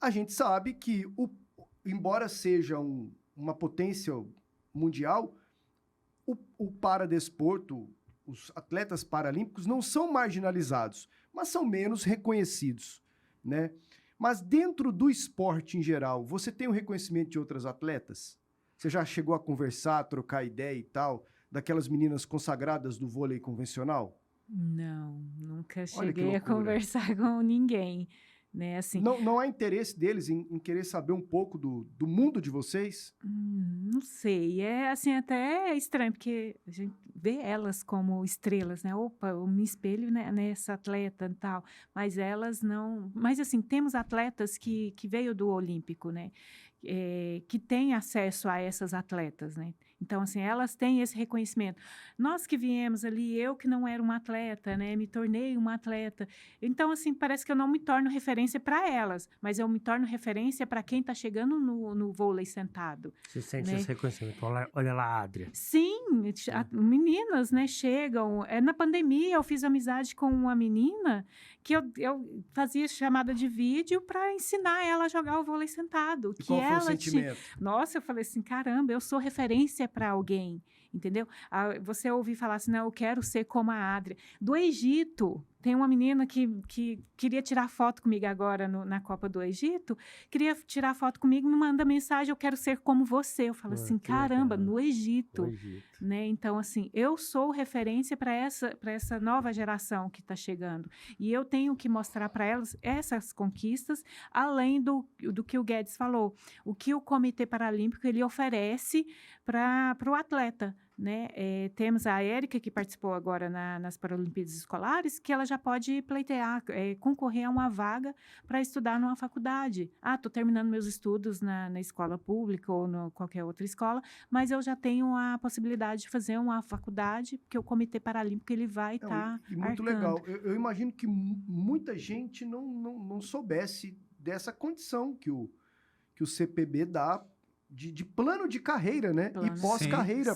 [SPEAKER 1] A gente sabe que, embora seja uma potência mundial, o paradesporto, os atletas paralímpicos não são marginalizados, mas são menos reconhecidos, né? Mas dentro do esporte em geral, você tem um reconhecimento de outras atletas? Você já chegou a conversar, trocar ideia e tal, daquelas meninas consagradas do vôlei convencional?
[SPEAKER 3] Não, nunca
[SPEAKER 1] Olha que
[SPEAKER 3] cheguei a
[SPEAKER 1] loucura.
[SPEAKER 3] conversar com ninguém, né? Assim,
[SPEAKER 1] Não há interesse deles em querer saber um pouco do mundo de vocês?
[SPEAKER 3] não sei, é assim até estranho, porque a gente vê elas como estrelas, né? Opa, eu me espelho nessa atleta e tal, mas elas não... Mas assim, temos atletas que veio do Olímpico, né? Que têm acesso a essas atletas, né? Então, assim, elas têm esse reconhecimento. Nós que viemos ali, eu que não era uma atleta, né? Me tornei uma atleta. Então, assim, parece que eu não me torno referência para elas, mas eu me torno referência para quem está chegando no vôlei sentado.
[SPEAKER 2] Você sente
[SPEAKER 3] né?
[SPEAKER 2] esse reconhecimento. Olha lá, Adria.
[SPEAKER 3] Sim, meninas, né, chegam. Na pandemia, eu fiz amizade com uma menina que eu fazia chamada de vídeo para ensinar ela a jogar o vôlei sentado.
[SPEAKER 1] E qual foi o sentimento?
[SPEAKER 3] Nossa, eu falei assim, caramba, eu sou referência para alguém, entendeu? Você ouvir falar assim, não, eu quero ser como a Adria. Do Egito, tem uma menina que queria tirar foto comigo agora na Copa do Egito, queria tirar foto comigo, me manda mensagem, eu quero ser como você. Eu falo assim, caramba, no Egito. Né? Então, assim, eu sou referência para essa nova geração que está chegando. E eu tenho que mostrar para elas essas conquistas, além do que o Guedes falou. O que o Comitê Paralímpico ele oferece para o atleta. Né? Temos a Érica, que participou agora nas Paralimpíadas Escolares, que ela já pode pleitear, concorrer a uma vaga para estudar numa faculdade. Estou terminando meus estudos na escola pública ou qualquer outra escola, mas eu já tenho a possibilidade de fazer uma faculdade, porque o Comitê Paralímpico ele vai estar
[SPEAKER 1] muito legal. Eu imagino que muita gente não soubesse dessa condição que o CPB dá de plano de carreira, né? E pós-carreira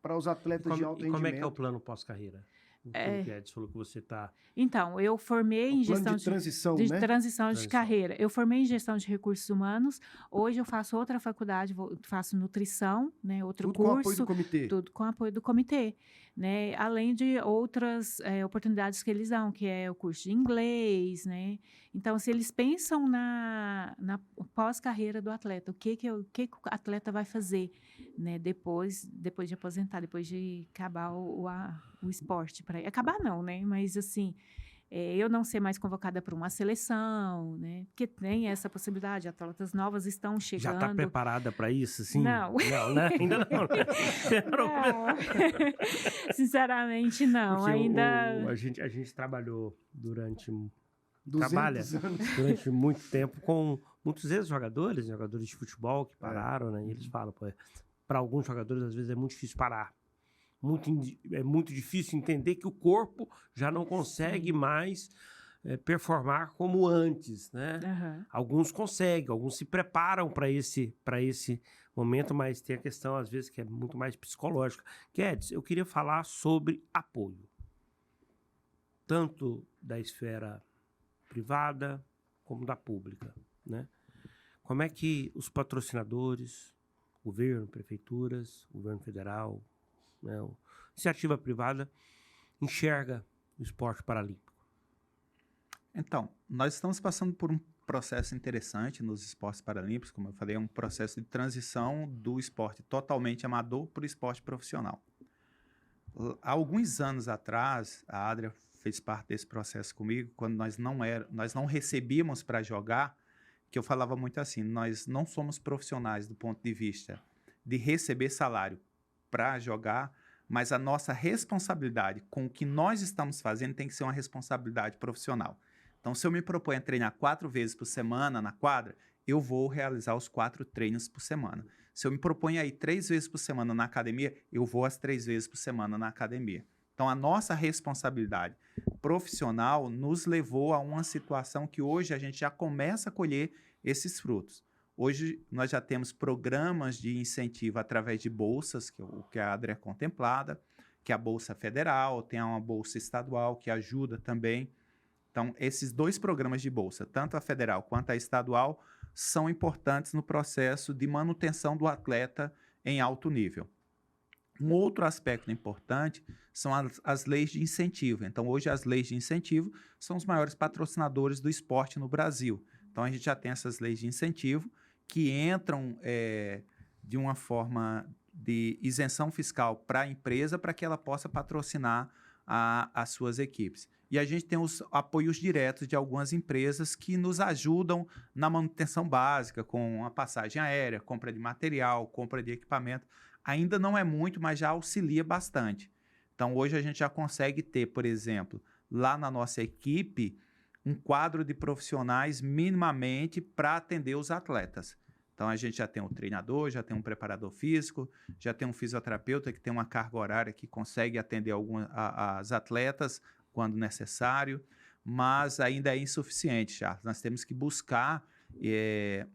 [SPEAKER 1] para os atletas de alto rendimento.
[SPEAKER 2] Como é que é o plano pós-carreira? O Guedes falou que você está...
[SPEAKER 3] Então, eu formei em gestão
[SPEAKER 1] de transição, né?
[SPEAKER 3] Transição de carreira. Eu formei em gestão de recursos humanos. Hoje eu faço outra faculdade, faço nutrição, né? Outro curso.
[SPEAKER 1] Tudo com apoio do comitê.
[SPEAKER 3] Tudo com apoio do comitê, né? Além de outras oportunidades que eles dão, que é o curso de inglês, né? Então, se eles pensam na pós-carreira do atleta, o que o atleta vai fazer, né? Depois de aposentar, depois de acabar o esporte. Acabar não, né? Mas, assim, eu não ser mais convocada para uma seleção, né? Porque tem essa possibilidade, atletas novas estão chegando.
[SPEAKER 2] Já está preparada para isso, sim?
[SPEAKER 3] Não.
[SPEAKER 2] Não, né? Ainda não.
[SPEAKER 3] Sinceramente, não.
[SPEAKER 2] Porque
[SPEAKER 3] ainda...
[SPEAKER 2] A gente trabalhou durante
[SPEAKER 1] anos.
[SPEAKER 2] Durante muito tempo com muitos ex-jogadores, jogadores de futebol que pararam, né? E eles falam, para alguns jogadores, às vezes, é muito difícil parar. É muito difícil entender que o corpo já não consegue mais performar como antes, né?
[SPEAKER 3] Uhum.
[SPEAKER 2] Alguns conseguem, alguns se preparam para esse momento, mas tem a questão, às vezes, que é muito mais psicológica. Guedes, eu queria falar sobre apoio. Tanto da esfera privada como da pública, né? Como é que os patrocinadores, governo, prefeituras, governo federal, né, iniciativa privada, enxerga o esporte paralímpico?
[SPEAKER 4] Então, nós estamos passando por um processo interessante nos esportes paralímpicos, como eu falei, é um processo de transição do esporte totalmente amador para o esporte profissional. Há alguns anos atrás, a Adria fez parte desse processo comigo, quando nós não recebíamos para jogar, que eu falava muito assim, nós não somos profissionais do ponto de vista de receber salário para jogar, mas a nossa responsabilidade com o que nós estamos fazendo tem que ser uma responsabilidade profissional. Então, se eu me proponho a treinar 4 vezes por semana na quadra, eu vou realizar os 4 treinos por semana. Se eu me proponho a ir 3 vezes por semana na academia, eu vou as 3 vezes por semana na academia. Então, a nossa responsabilidade profissional nos levou a uma situação que hoje a gente já começa a colher esses frutos. Hoje, nós já temos programas de incentivo através de bolsas, que a Adria é contemplada, que é a Bolsa Federal, tem uma Bolsa Estadual que ajuda também. Então, esses 2 programas de bolsa, tanto a federal quanto a estadual, são importantes no processo de manutenção do atleta em alto nível. Um outro aspecto importante são as leis de incentivo. Então, hoje, as leis de incentivo são os maiores patrocinadores do esporte no Brasil. Então, Então, a gente já tem essas leis de incentivo que entram de uma forma de isenção fiscal para a empresa para que ela possa patrocinar as suas equipes. E a gente tem os apoios diretos de algumas empresas que nos ajudam na manutenção básica, com a passagem aérea, compra de material, compra de equipamento. Ainda não é muito, mas já auxilia bastante. Então, hoje a gente já consegue ter, por exemplo, lá na nossa equipe, um quadro de profissionais minimamente para atender os atletas. Então, a gente já tem um treinador, já tem um preparador físico, já tem um fisioterapeuta que tem uma carga horária que consegue atender as atletas quando necessário, mas ainda é insuficiente, Charles. Nós temos que buscar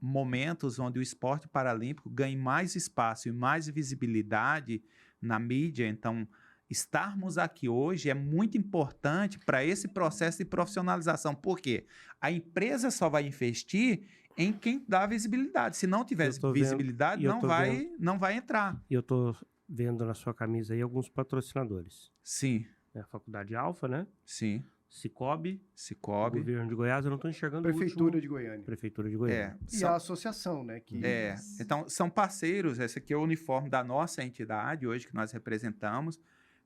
[SPEAKER 4] momentos onde o esporte paralímpico ganhe mais espaço e mais visibilidade na mídia. Então, estarmos aqui hoje é muito importante para esse processo de profissionalização. Por quê? A empresa só vai investir em quem dá visibilidade. Se não tiver visibilidade, não vai entrar.
[SPEAKER 2] E eu estou vendo na sua camisa aí alguns patrocinadores.
[SPEAKER 4] Sim.
[SPEAKER 2] A Faculdade Alfa, né?
[SPEAKER 4] Sim.
[SPEAKER 2] Cicobi.
[SPEAKER 4] Governo
[SPEAKER 2] de Goiás, eu não estou enxergando
[SPEAKER 1] Prefeitura de Goiânia.
[SPEAKER 2] Prefeitura de Goiânia.
[SPEAKER 1] E a associação, né?
[SPEAKER 4] Então, são parceiros. Esse aqui é o uniforme da nossa entidade hoje que nós representamos.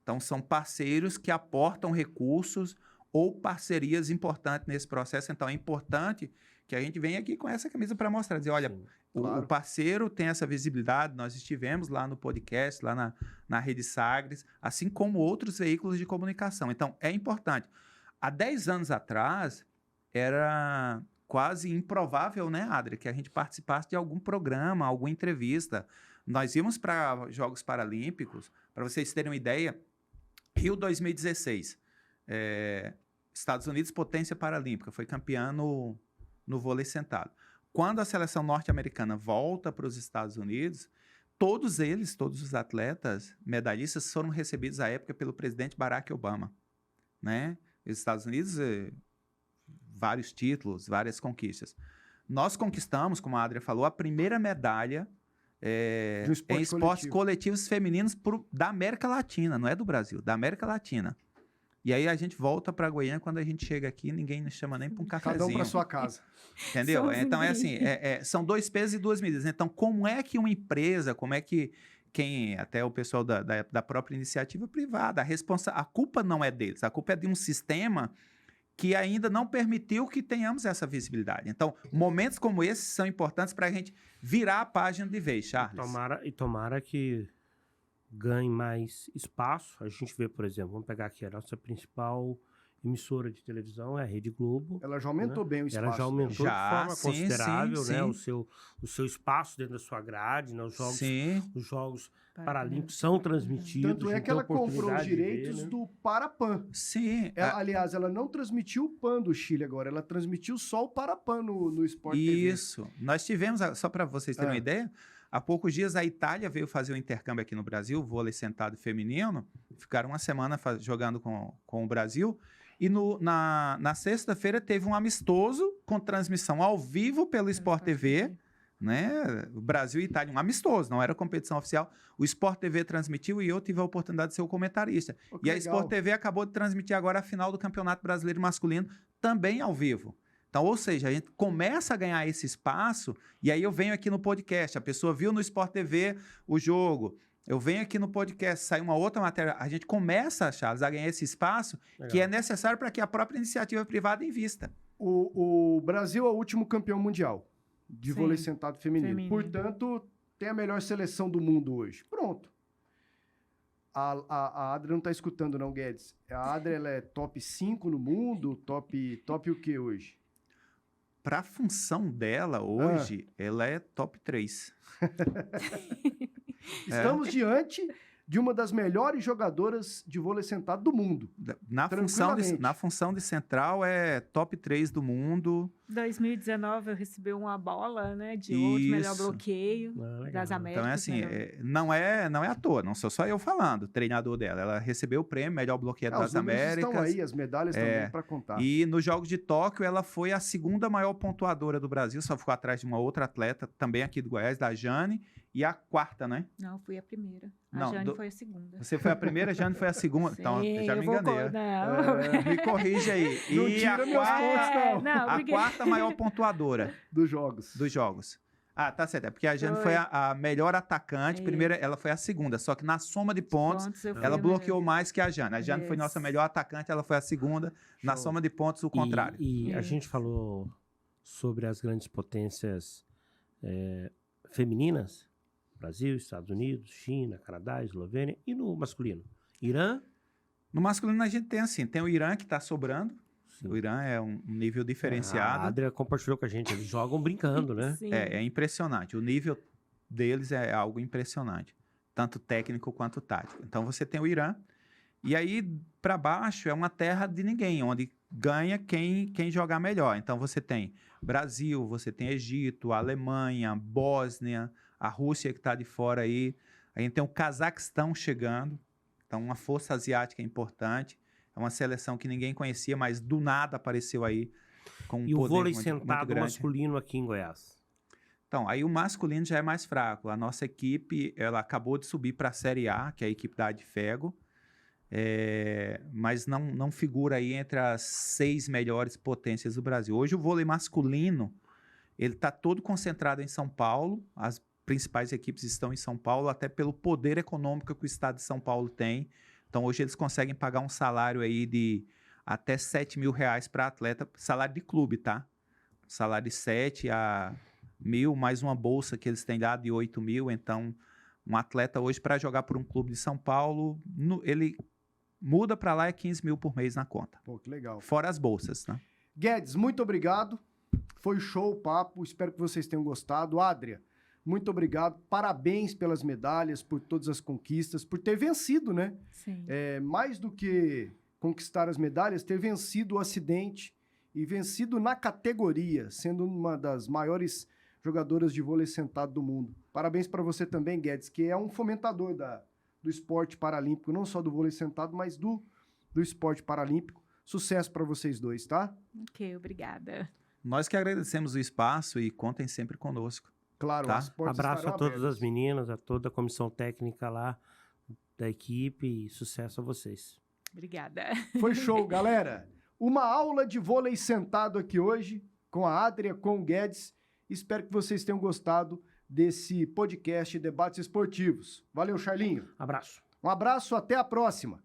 [SPEAKER 4] Então, são parceiros que aportam recursos ou parcerias importantes nesse processo. Então, é importante que a gente venha aqui com essa camisa para mostrar, dizer, olha, o parceiro tem essa visibilidade, nós estivemos lá no podcast, lá na Rede Sagres, assim como outros veículos de comunicação. Então, é importante. Há 10 anos atrás, era quase improvável, né, Adria, que a gente participasse de algum programa, alguma entrevista. Nós íamos para Jogos Paralímpicos, para vocês terem uma ideia, Rio 2016, Estados Unidos, potência paralímpica, foi campeã no vôlei sentado. Quando a seleção norte-americana volta para os Estados Unidos, todos os atletas medalhistas foram recebidos à época pelo presidente Barack Obama, né? Os Estados Unidos, vários títulos, várias conquistas. Nós conquistamos, como a Adria falou, a primeira medalha em esportes coletivos femininos da América Latina, não é do Brasil, da América Latina. E aí a gente volta para Goiânia, quando a gente chega aqui, ninguém nos chama nem para um cafezinho.
[SPEAKER 1] Cada um para sua casa.
[SPEAKER 4] Entendeu? Então é assim, são 2 pesos e 2 medidas. Então, como é que uma empresa, como é que até o pessoal da própria iniciativa privada, a culpa não é deles, a culpa é de um sistema que ainda não permitiu que tenhamos essa visibilidade. Então, momentos como esses são importantes para a gente virar a página de vez, Charles.
[SPEAKER 2] Tomara que ganhe mais espaço. A gente vê, por exemplo, vamos pegar aqui a nossa principal emissora de televisão, é a Rede Globo.
[SPEAKER 1] Ela já aumentou bem o espaço.
[SPEAKER 2] Ela já aumentou de forma considerável, né? O seu espaço dentro da sua grade, né? Os Jogos Paralímpicos são transmitidos.
[SPEAKER 1] Tanto é que ela comprou os direitos do Parapan.
[SPEAKER 4] Sim.
[SPEAKER 1] Aliás, ela não transmitiu o PAN do Chile agora, ela transmitiu só o Parapan no Sport TV.
[SPEAKER 4] Isso. Nós tivemos, só para vocês terem uma ideia, há poucos dias a Itália veio fazer um intercâmbio aqui no Brasil, vôlei sentado feminino, ficaram uma semana jogando com o Brasil, e na sexta-feira teve um amistoso com transmissão ao vivo pelo Sport TV, né? O Brasil e Itália, um amistoso, não era competição oficial. O Sport TV transmitiu e eu tive a oportunidade de ser o comentarista. E a Sport TV acabou de transmitir agora a final do Campeonato Brasileiro Masculino, também ao vivo. Então, ou seja, a gente começa a ganhar esse espaço, e aí eu venho aqui no podcast, a pessoa viu no Sport TV o jogo, eu venho aqui no podcast, sai uma outra matéria, a gente começa, Charles, a ganhar esse espaço que é necessário para que a própria iniciativa privada invista.
[SPEAKER 1] O Brasil é o último campeão mundial de vôlei sentado feminino. Portanto, tem a melhor seleção do mundo hoje. Pronto. A Adria não está escutando, não, Guedes. A Adria ela é top 5 no mundo, top o que hoje?
[SPEAKER 4] Para a função dela hoje, ela é top 3.
[SPEAKER 1] Estamos diante de uma das melhores jogadoras de vôlei sentado do mundo.
[SPEAKER 4] Na função de central, é top 3 do mundo.
[SPEAKER 3] 2019 eu recebi uma bola, né, de ouro, melhor bloqueio das Américas.
[SPEAKER 4] Então é assim, não é à toa, não sou só eu falando, o treinador dela. Ela recebeu o prêmio melhor bloqueio das Américas.
[SPEAKER 1] Estão aí, as medalhas também para contar.
[SPEAKER 4] E nos Jogos de Tóquio, ela foi a 2ª maior pontuadora do Brasil, só ficou atrás de uma outra atleta, também aqui do Goiás, da Jane, e a 4ª, né?
[SPEAKER 3] Não, fui a primeira. A Jane foi a 2ª.
[SPEAKER 4] Você foi a primeira, a Jane foi a 2ª.
[SPEAKER 3] Sim,
[SPEAKER 4] então, já me enganei.
[SPEAKER 3] Não.
[SPEAKER 4] Me corrige aí.
[SPEAKER 1] Não tira meus pontos, não.
[SPEAKER 3] A
[SPEAKER 4] quarta maior pontuadora
[SPEAKER 1] dos jogos.
[SPEAKER 4] Dos jogos. Ah, tá certo. É porque a Jane foi a melhor atacante. Primeiro, ela foi a segunda. Só que na soma de pontos ela bloqueou mais que a Jane. A Jane foi nossa melhor atacante, ela foi a segunda. Na soma de pontos, o contrário.
[SPEAKER 2] E a gente falou sobre as grandes potências femininas. Brasil, Estados Unidos, China, Canadá, Eslovênia. E no masculino? Irã?
[SPEAKER 4] No masculino a gente tem assim, tem o Irã que tá sobrando. Sim. O Irã é um nível diferenciado.
[SPEAKER 2] A Adria compartilhou com a gente, eles jogam brincando, né?
[SPEAKER 3] Sim.
[SPEAKER 4] É impressionante. O nível deles é algo impressionante. Tanto técnico quanto tático. Então você tem o Irã. E aí, para baixo, é uma terra de ninguém, onde ganha quem jogar melhor. Então você tem Brasil, você tem Egito, Alemanha, Bósnia, a Rússia que está de fora aí. A gente tem o Cazaquistão chegando. Então, uma força asiática importante. É uma seleção que ninguém conhecia, mas do nada apareceu aí com um poder muito grande. E o vôlei sentado
[SPEAKER 2] masculino aqui em Goiás?
[SPEAKER 4] Então, aí o masculino já é mais fraco. A nossa equipe, ela acabou de subir para a Série A, que é a equipe da Adfego, mas não figura aí entre as 6 melhores potências do Brasil. Hoje o vôlei masculino, ele está todo concentrado em São Paulo. As principais equipes estão em São Paulo, até pelo poder econômico que o estado de São Paulo tem. Então, hoje eles conseguem pagar um salário aí de até R$7 mil para atleta, salário de clube, tá? Salário de 7 a mil, mais uma bolsa que eles têm lá de 8 mil. Então, um atleta hoje, para jogar por um clube de São Paulo, ele muda para lá, é 15 mil por mês na conta.
[SPEAKER 1] Pô, que legal.
[SPEAKER 4] Fora as bolsas, né?
[SPEAKER 1] Guedes, muito obrigado. Foi show o papo, espero que vocês tenham gostado. Adria, muito obrigado, parabéns pelas medalhas, por todas as conquistas, por ter vencido, né?
[SPEAKER 3] Sim.
[SPEAKER 1] Mais do que conquistar as medalhas, ter vencido o acidente e vencido na categoria, sendo uma das maiores jogadoras de vôlei sentado do mundo. Parabéns para você também, Guedes, que é um fomentador do esporte paralímpico, não só do vôlei sentado, mas do esporte paralímpico. Sucesso para vocês dois, tá?
[SPEAKER 3] Ok, obrigada.
[SPEAKER 4] Nós que agradecemos o espaço e contem sempre conosco.
[SPEAKER 1] Claro,
[SPEAKER 4] tá?
[SPEAKER 1] as portas
[SPEAKER 2] Abraço a todas
[SPEAKER 1] abertas.
[SPEAKER 2] as meninas, a toda a comissão técnica lá da equipe e sucesso a vocês.
[SPEAKER 3] Obrigada.
[SPEAKER 1] Foi show, galera. Uma aula de vôlei sentado aqui hoje com a Adria, com o Guedes. Espero que vocês tenham gostado desse podcast Debates Esportivos. Valeu, Charlinho.
[SPEAKER 2] Abraço.
[SPEAKER 1] Um abraço, até a próxima.